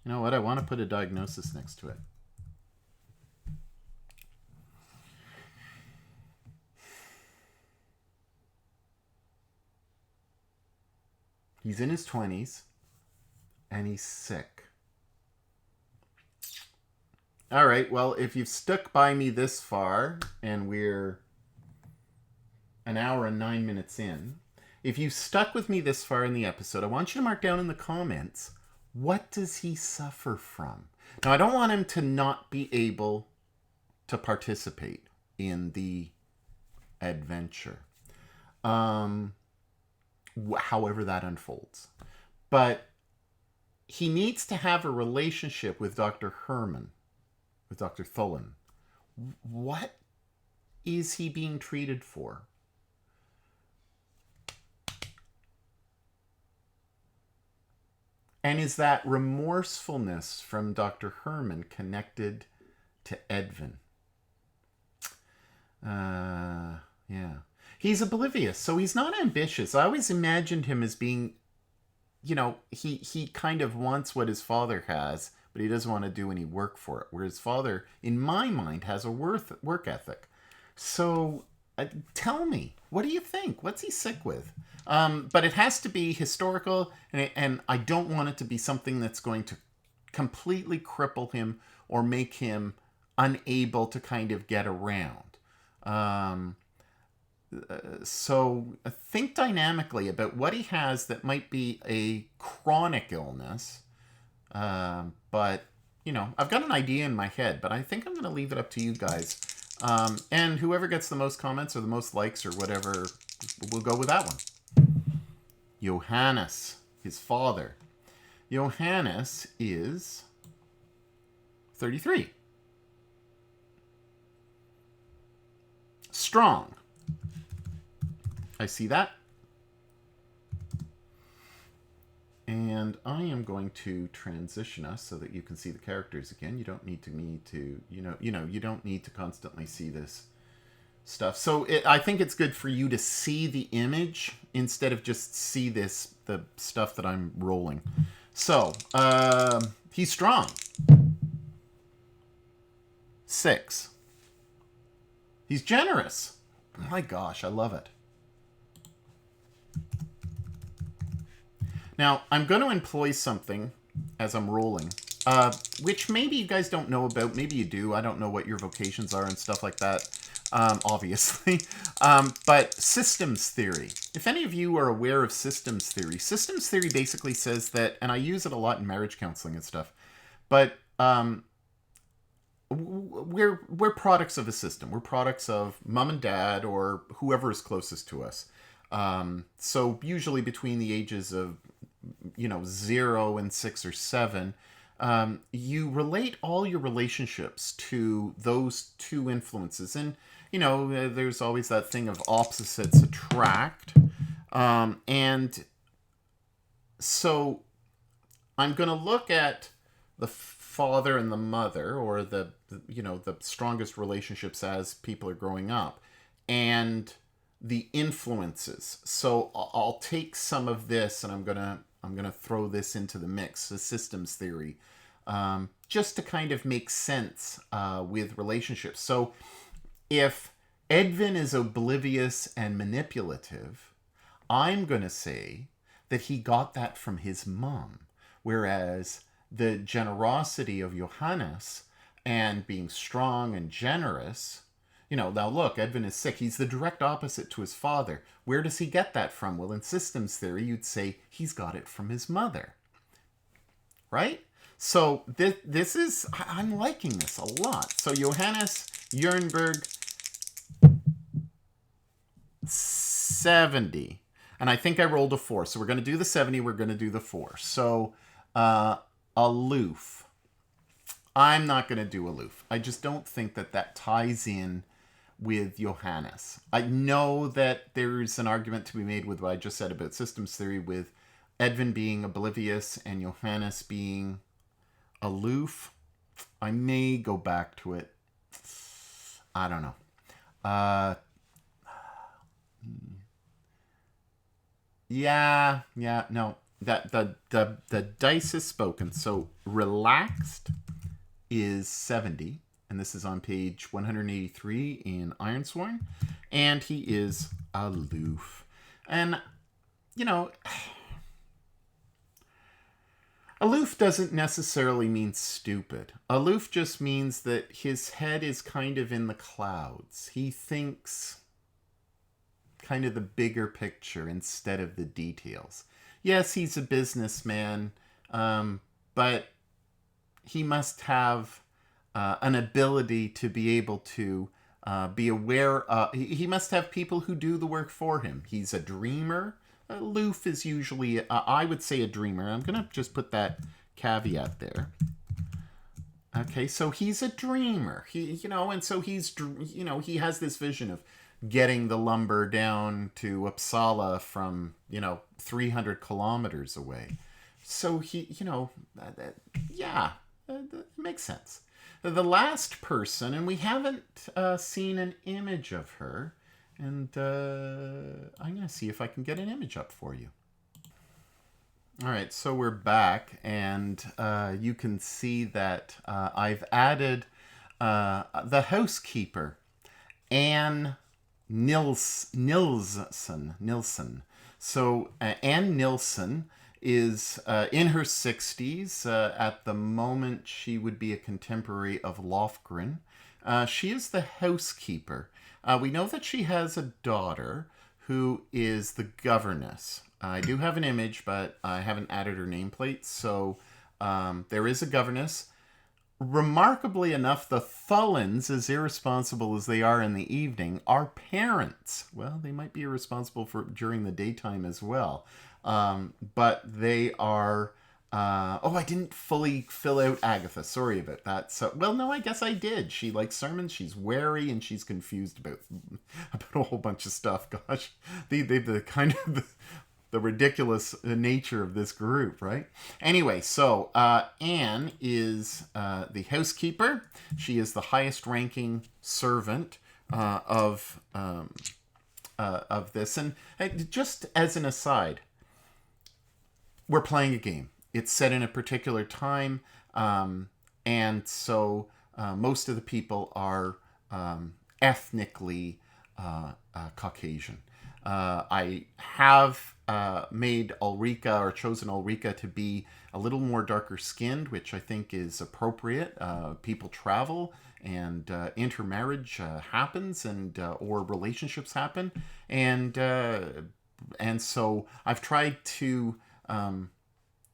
know what? I want to put a diagnosis next to it. He's in his 20s, and he's sick. All right, well, if you've stuck by me this far, and we're an hour and 9 minutes in. If you stuck with me this far in the episode, I want you to mark down in the comments, what does he suffer from? Now, I don't want him to not be able to participate in the adventure, however that unfolds. But he needs to have a relationship with Dr. Herman, with Dr. Thulin. What is he being treated for? And is that remorsefulness from Dr. Herman connected to Edvin? Yeah. He's oblivious, so he's not ambitious. I always imagined him as being, he kind of wants what his father has, but he doesn't want to do any work for it. Whereas his father, in my mind, has a work ethic. So tell me, what do you think? What's he sick with? But it has to be historical, and I don't want it to be something that's going to completely cripple him or make him unable to kind of get around. So think dynamically about what he has that might be a chronic illness. But, I've got an idea in my head, but I think I'm going to leave it up to you guys. And whoever gets the most comments or the most likes or whatever, we'll go with that one. Johannes, his father. Johannes is 33. Strong. I see that. And I am going to transition us so that you can see the characters again. You don't need to you don't need to constantly see this stuff. So I think it's good for you to see the image instead of just see the stuff that I'm rolling. So, he's strong. 6. He's generous. My gosh, I love it. Now, I'm going to employ something as I'm rolling, which maybe you guys don't know about. Maybe you do. I don't know what your vocations are and stuff like that, obviously. But systems theory. If any of you are aware of systems theory basically says that, and I use it a lot in marriage counseling and stuff, but we're products of a system. We're products of mom and dad or whoever is closest to us. So usually between the ages of 0 and 6 or 7, you relate all your relationships to those two influences. And, there's always that thing of opposites attract. And so I'm going to look at the father and the mother, or the strongest relationships as people are growing up, and the influences. So I'll take some of this and I'm gonna throw this into the mix, the systems theory, just to kind of make sense with relationships. So if Edvin is oblivious and manipulative, I'm gonna say that he got that from his mom, whereas the generosity of Johannes and being strong and generous, now look, Edvin is sick. He's the direct opposite to his father. Where does he get that from? Well, in systems theory, you'd say he's got it from his mother. Right? So this is, I'm liking this a lot. So Johannes Jernberg, 70. And I think I rolled a 4. So we're going to do the 70. We're going to do the 4. So aloof. I'm not going to do aloof. I just don't think that ties in with Johannes. I know that there's an argument to be made with what I just said about systems theory, with Edvin being oblivious and Johannes being aloof. I may go back to it. I don't know. No. That the dice is spoken. So relaxed is 70. And this is on page 183 in Ironsworn. And he is aloof. And, aloof doesn't necessarily mean stupid. Aloof just means that his head is kind of in the clouds. He thinks kind of the bigger picture instead of the details. Yes, he's a businessman, but he must have an ability to be able to be aware. He must have people who do the work for him. He's a dreamer. Loof is usually, I would say, a dreamer. I'm going to just put that caveat there. Okay, so he's a dreamer. And so he has this vision of getting the lumber down to Uppsala from, 300 kilometers away. So that makes sense. The last person, and we haven't seen an image of her, and I'm going to see if I can get an image up for you. All right, so we're back, and you can see that I've added the housekeeper, Anne Nilsson. So Anne Nilsson is in her 60s. At the moment, she would be a contemporary of Lofgren. She is the housekeeper. We know that she has a daughter who is the governess. I do have an image, but I haven't added her nameplate. So there is a governess. Remarkably enough, the Thullens, as irresponsible as they are in the evening, are parents. Well, they might be irresponsible during the daytime as well. But they are... I didn't fully fill out Agatha. Sorry about that. So, well, no, I guess I did. She likes sermons, she's wary, and she's confused about a whole bunch of stuff. Gosh, the kind of... the ridiculous nature of this group, right? Anyway, so Anne is the housekeeper. She is the highest ranking servant of this. And just as an aside, we're playing a game. It's set in a particular time, and so most of the people are ethnically Caucasian. I have made Ulrika, or chosen Ulrika, to be a little more darker skinned, which I think is appropriate. People travel, and intermarriage happens, and or relationships happen, and so I've tried to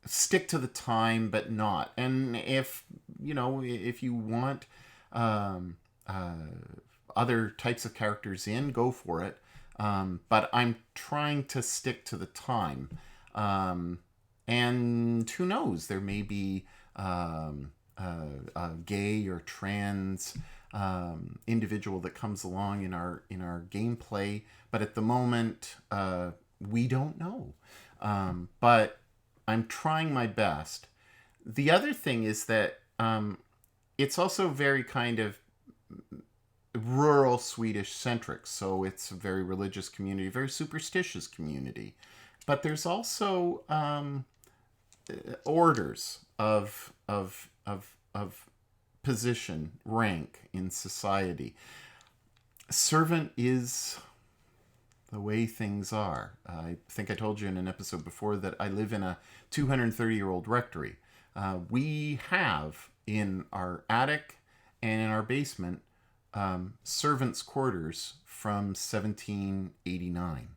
stick to the time, but not. And if you want other types of characters in, go for it. But I'm trying to stick to the time. And who knows, there may be a gay or trans individual that comes along in our gameplay, but at the moment we don't know. But I'm trying my best. The other thing is that it's also very kind of rural Swedish centric, so it's a very religious community, very superstitious community. But there's also orders of position, rank in society. Servant is the way things are. I think I told you in an episode before that I live in a 230-year-old rectory. We have in our attic and in our basement servants' quarters from 1789.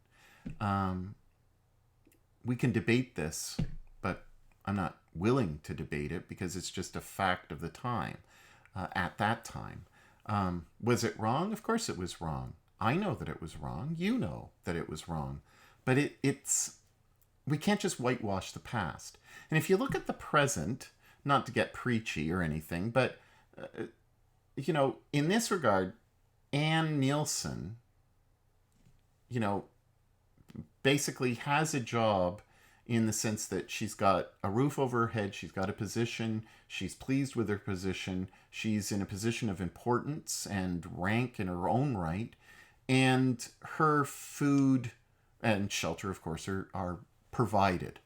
We can debate this, but I'm not willing to debate it because it's just a fact of the time. At that time, was it wrong? Of course it was wrong. I know that it was wrong. You know that it was wrong. But we can't just whitewash the past. And if you look at the present, not to get preachy or anything, but, in this regard, Anne Nilsson, basically has a job in the sense that she's got a roof over her head, she's got a position, she's pleased with her position, she's in a position of importance and rank in her own right, and her food and shelter, of course, are provided.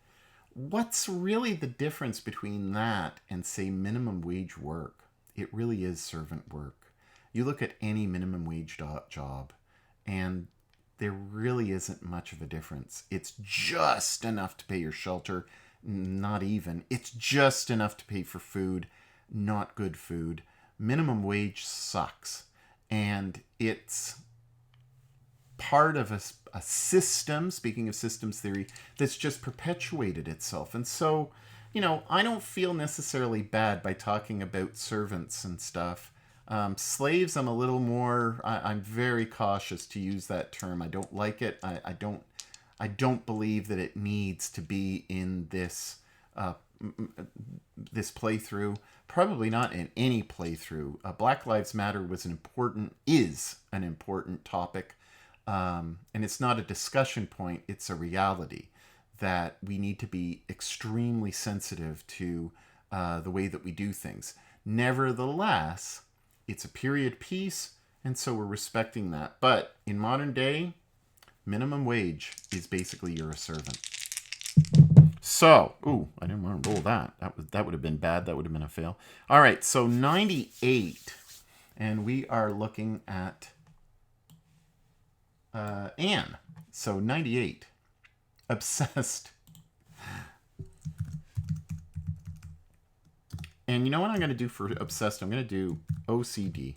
What's really the difference between that and, say, minimum wage work? It really is servant work. You look at any minimum wage job, and there really isn't much of a difference. It's just enough to pay your shelter, not even. It's just enough to pay for food, not good food. Minimum wage sucks, and it's part of a system, speaking of systems theory, that's just perpetuated itself. And so, I don't feel necessarily bad by talking about servants and stuff. Slaves, I'm a little more, I'm very cautious to use that term. I don't like it. I don't believe that it needs to be in this this playthrough. Probably not in any playthrough. Black Lives Matter is an important topic. And it's not a discussion point. It's a reality that we need to be extremely sensitive to the way that we do things. Nevertheless, it's a period piece, and so we're respecting that. But in modern day, minimum wage is basically you're a servant. So, I didn't want to roll that. That would have been bad. That would have been a fail. All right, so 98, and we are looking at Anne. So 98, obsessed. And you know what I'm going to do for obsessed? I'm going to do OCD.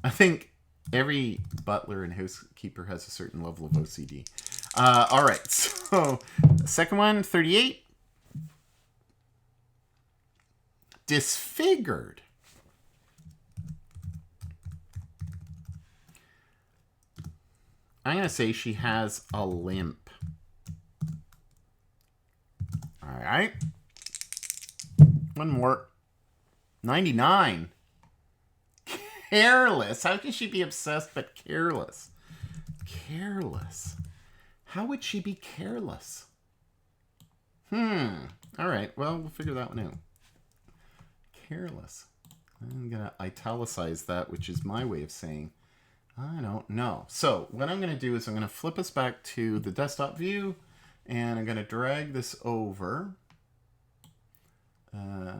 I think every butler and housekeeper has a certain level of OCD. All right, so second one, 38. Disfigured. I'm going to say she has a limp. All right. One more. 99. Careless. How can she be obsessed but careless? Careless. How would she be careless? All right. Well, we'll figure that one out. Careless. I'm going to italicize that, which is my way of saying I don't know. So what I'm going to do is I'm going to flip us back to the desktop view, and I'm going to drag this over.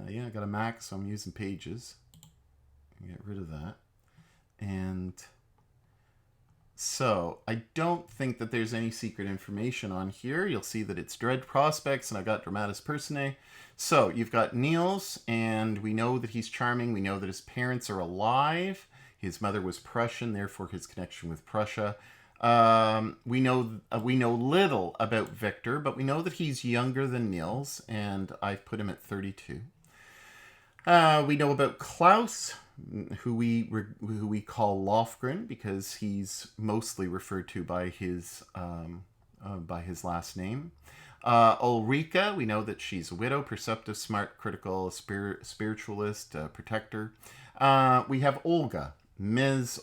Yeah, I got a Mac, so I'm using Pages. Get rid of that. And so I don't think that there's any secret information on here. You'll see that it's Dread Prospects, and I got Dramatis Personae. So you've got Niels, and we know that he's charming. We know that his parents are alive. His mother was Prussian, therefore his connection with Prussia. We know little about Victor, but we know that he's younger than Niels, and I've put him at 32. We know about Klaus, who we call Lofgren because he's mostly referred to by his last name. Ulrika, we know that she's a widow, perceptive, smart, critical, spiritualist, protector. We have Olga. Miss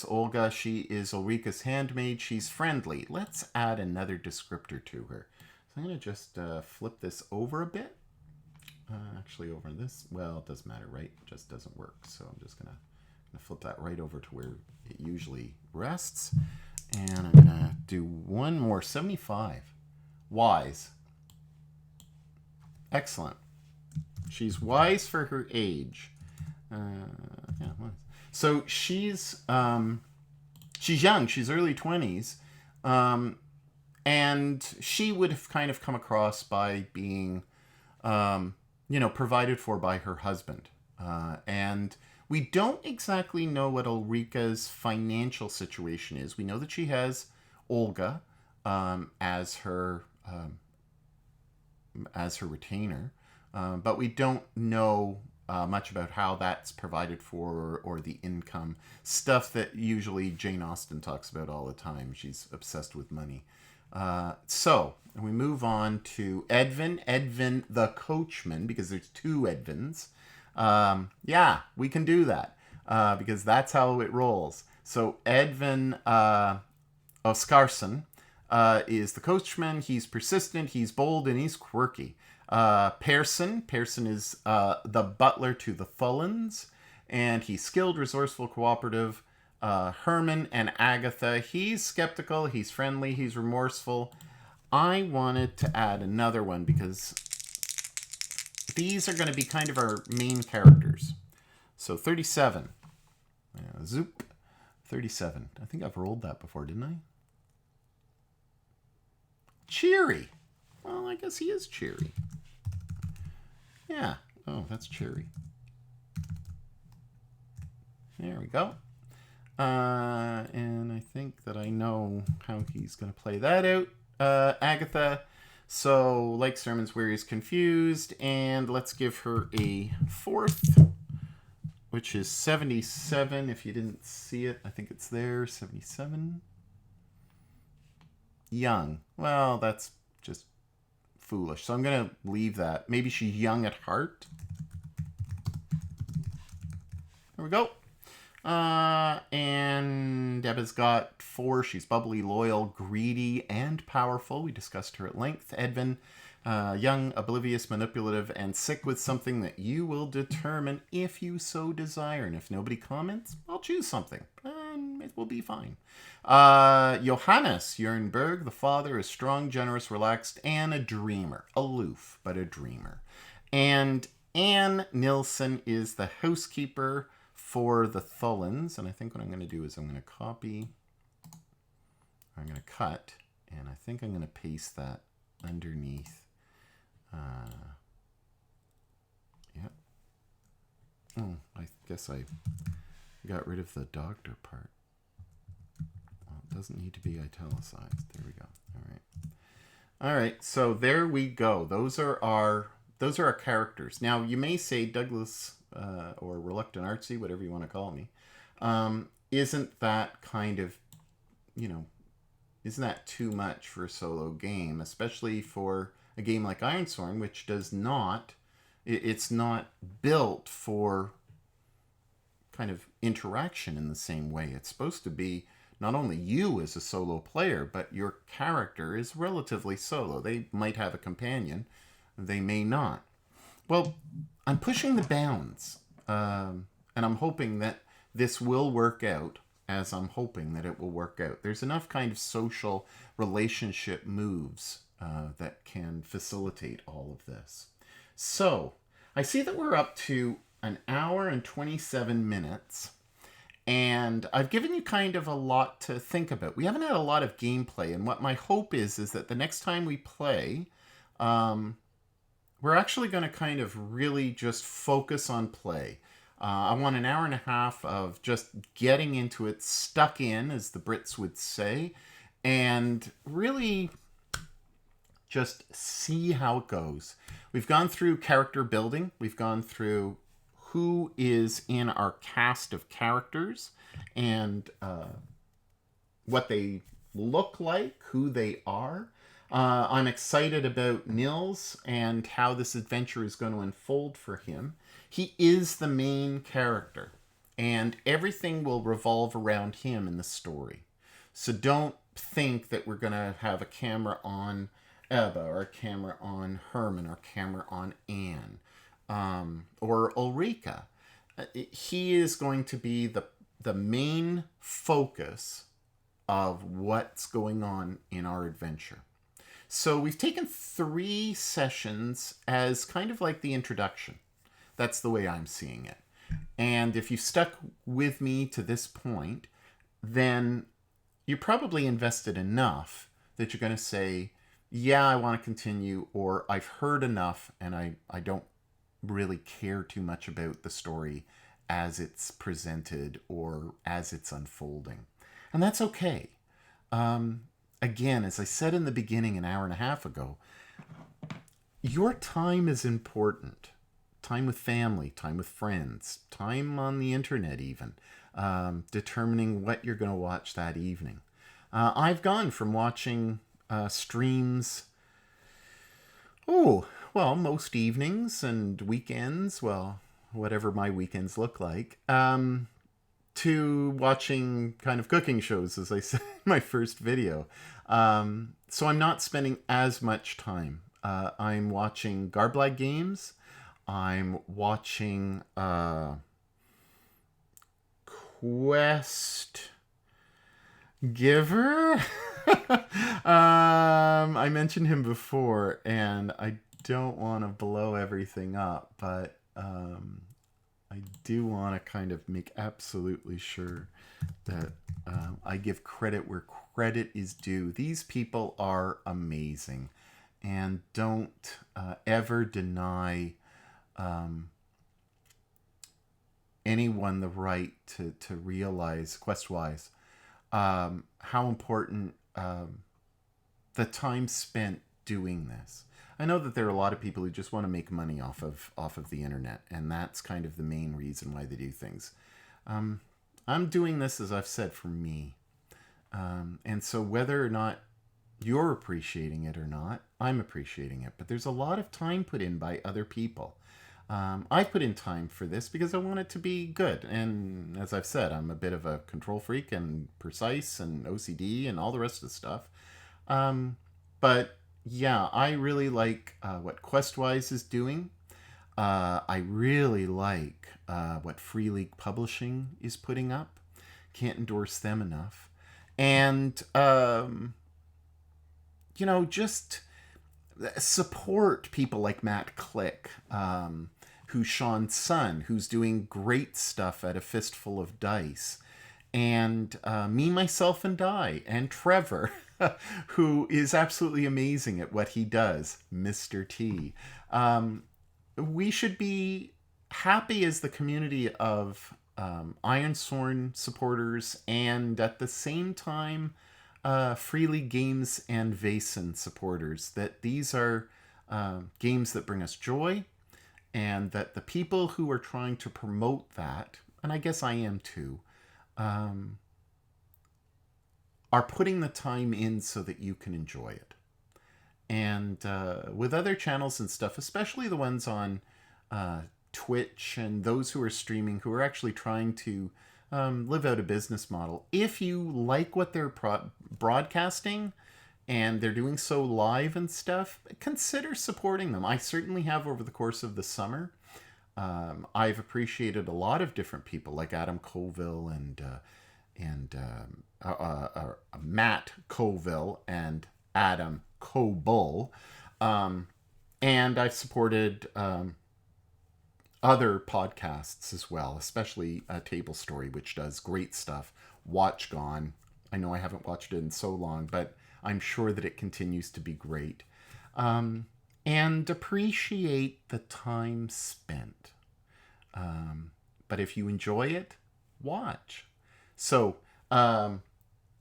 Olga, she is Ulrika's handmaid. She's friendly. Let's add another descriptor to her. So I'm going to just flip this over a bit. Actually, over this. Well, it doesn't matter, right? It just doesn't work. So I'm just going to flip that right over to where it usually rests. And I'm going to do one more. 75. Wise. Excellent. She's wise for her age. Yeah, wise. So she's young. She's early 20s. And she would have kind of come across by being, provided for by her husband. And we don't exactly know what Ulrika's financial situation is. We know that she has Olga as her retainer, but we don't know much about how that's provided for or the income. Stuff that usually Jane Austen talks about all the time. She's obsessed with money. So we move on to Edvin the coachman, because there's two Edvins. Yeah, we can do that because that's how it rolls. So Edvin Oskarsson is the coachman. He's persistent, he's bold, and he's quirky. Persson is the butler to the Fullens, and he's skilled, resourceful, cooperative. Herman and Agatha, he's skeptical, he's friendly, he's remorseful. I wanted to add another one because these are going to be kind of our main characters. So 37. Zoop. 37. I think I've rolled that before, didn't I? Cheery. Well, I guess he is cheery. Yeah. Oh, that's cheery. There we go. And I think that I know how he's going to play that out. Agatha, so like sermons where he's confused, and let's give her a 4th, which is 77. If you didn't see it, I think it's there. 77. Young. Well, that's just foolish. So I'm going to leave that. Maybe she's young at heart. There we go. And Deba's got 4. She's bubbly, loyal, greedy, and powerful. We discussed her at length. Edvin, young, oblivious, manipulative, and sick with something that you will determine if you so desire. And if nobody comments, I'll choose something. And it will be fine. Johannes Jernberg, the father, is strong, generous, relaxed, and a dreamer. Aloof, but a dreamer. And Anne Nilsson is the housekeeper for the Thullens, and I think what I'm going to do is I'm going to copy, I'm going to cut, and I think I'm going to paste that underneath. Yep. Oh, I guess I got rid of the doctor part. Well, it doesn't need to be italicized. There we go. All right, so there we go. Those are our characters. Now, you may say Douglas or Reluctant Artsy, whatever you want to call me, isn't that kind of, isn't that too much for a solo game, especially for a game like Ironsworn, which does not, it's not built for kind of interaction in the same way. It's supposed to be not only you as a solo player, but your character is relatively solo. They might have a companion, they may not. Well, I'm pushing the bounds, and I'm hoping that this will work out, as I'm hoping that it will work out. There's enough kind of social relationship moves that can facilitate all of this. So, I see that we're up to 1 hour and 27 minutes, and I've given you kind of a lot to think about. We haven't had a lot of gameplay, and what my hope is that the next time we play, we're actually going to kind of really just focus on play. I want 1.5 hours of just getting into it, stuck in, as the Brits would say, and really just see how it goes. We've gone through character building. We've gone through who is in our cast of characters and what they look like, who they are. I'm excited about Nils and how this adventure is going to unfold for him. He is the main character, and everything will revolve around him in the story. So don't think that we're going to have a camera on Ebba, or a camera on Herman, or a camera on Anne, or Ulrika. He is going to be the main focus of what's going on in our adventure. So we've taken 3 sessions as kind of like the introduction. That's the way I'm seeing it. And if you stuck with me to this point, then you're probably invested enough that you're going to say, yeah, I want to continue, or I've heard enough and I don't really care too much about the story as it's presented or as it's unfolding. And that's okay. Again, as I said in the beginning 1.5 hours ago, your time is important. Time with family, time with friends, time on the internet even, determining what you're going to watch that evening. I've gone from watching streams, most evenings and weekends, whatever my weekends look like, to watching kind of cooking shows, as I said in my first video. So I'm not spending as much time. I'm watching Garblag Games. I'm watching Quest Giver. I mentioned him before, and I don't want to blow everything up, but I do want to kind of make absolutely sure that I give credit where credit is due. These people are amazing, and don't ever deny anyone the right to realize, quest-wise, how important the time spent doing this. I know that there are a lot of people who just want to make money off of the internet, and that's kind of the main reason why they do things. I'm doing this, as I've said, for me. And so whether or not you're appreciating it or not, I'm appreciating it. But there's a lot of time put in by other people. I put in time for this because I want it to be good. And as I've said, I'm a bit of a control freak and precise and OCD and all the rest of the stuff. But yeah, I really like what Questwise is doing. I really like what Free League Publishing is putting up. Can't endorse them enough. And, just support people like Matt Click, who's Sean's son, who's doing great stuff at A Fistful of Dice. And Me, Myself, and I, and Trevor, who is absolutely amazing at what he does, Mr. T. We should be happy as the community of Ironsworn supporters, and at the same time Free League Games and Vaesen supporters, that these are games that bring us joy, and that the people who are trying to promote that, and I guess I am too, are putting the time in so that you can enjoy it. And with other channels and stuff, especially the ones on Twitch and those who are streaming, who are actually trying to live out a business model, if you like what they're broadcasting and they're doing so live and stuff, consider supporting them. I certainly have over the course of the summer. I've appreciated a lot of different people like Adam Colville and Matt Colville and Adam Cobull. And I've supported other podcasts as well, especially Table Story, which does great stuff. Watch Gone. I know I haven't watched it in so long, but I'm sure that it continues to be great. And appreciate the time spent. But if you enjoy it, watch. So,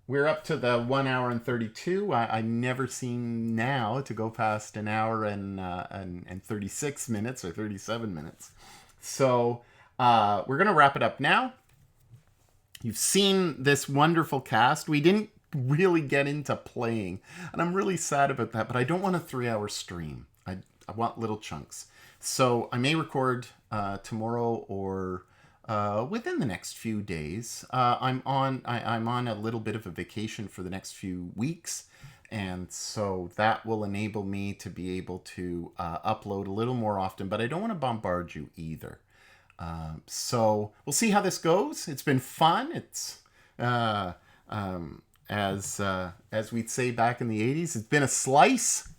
we're up to the 1 hour and 32. I never seem now to go past an hour and 36 minutes or 37 minutes. So we're going to wrap it up now. You've seen this wonderful cast. We didn't really get into playing, and I'm really sad about that, but I don't want a 3-hour stream. I want little chunks. So I may record tomorrow or within the next few days. I'm on a little bit of a vacation for the next few weeks, and so that will enable me to be able to upload a little more often, but I don't want to bombard you either. So we'll see how this goes. It's been fun. It's as we'd say back in the 80s, it's been a slice.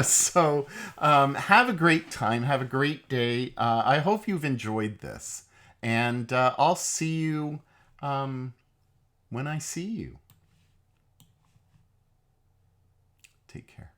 So have a great time. Have a great day. I hope you've enjoyed this. And I'll see you when I see you. Take care.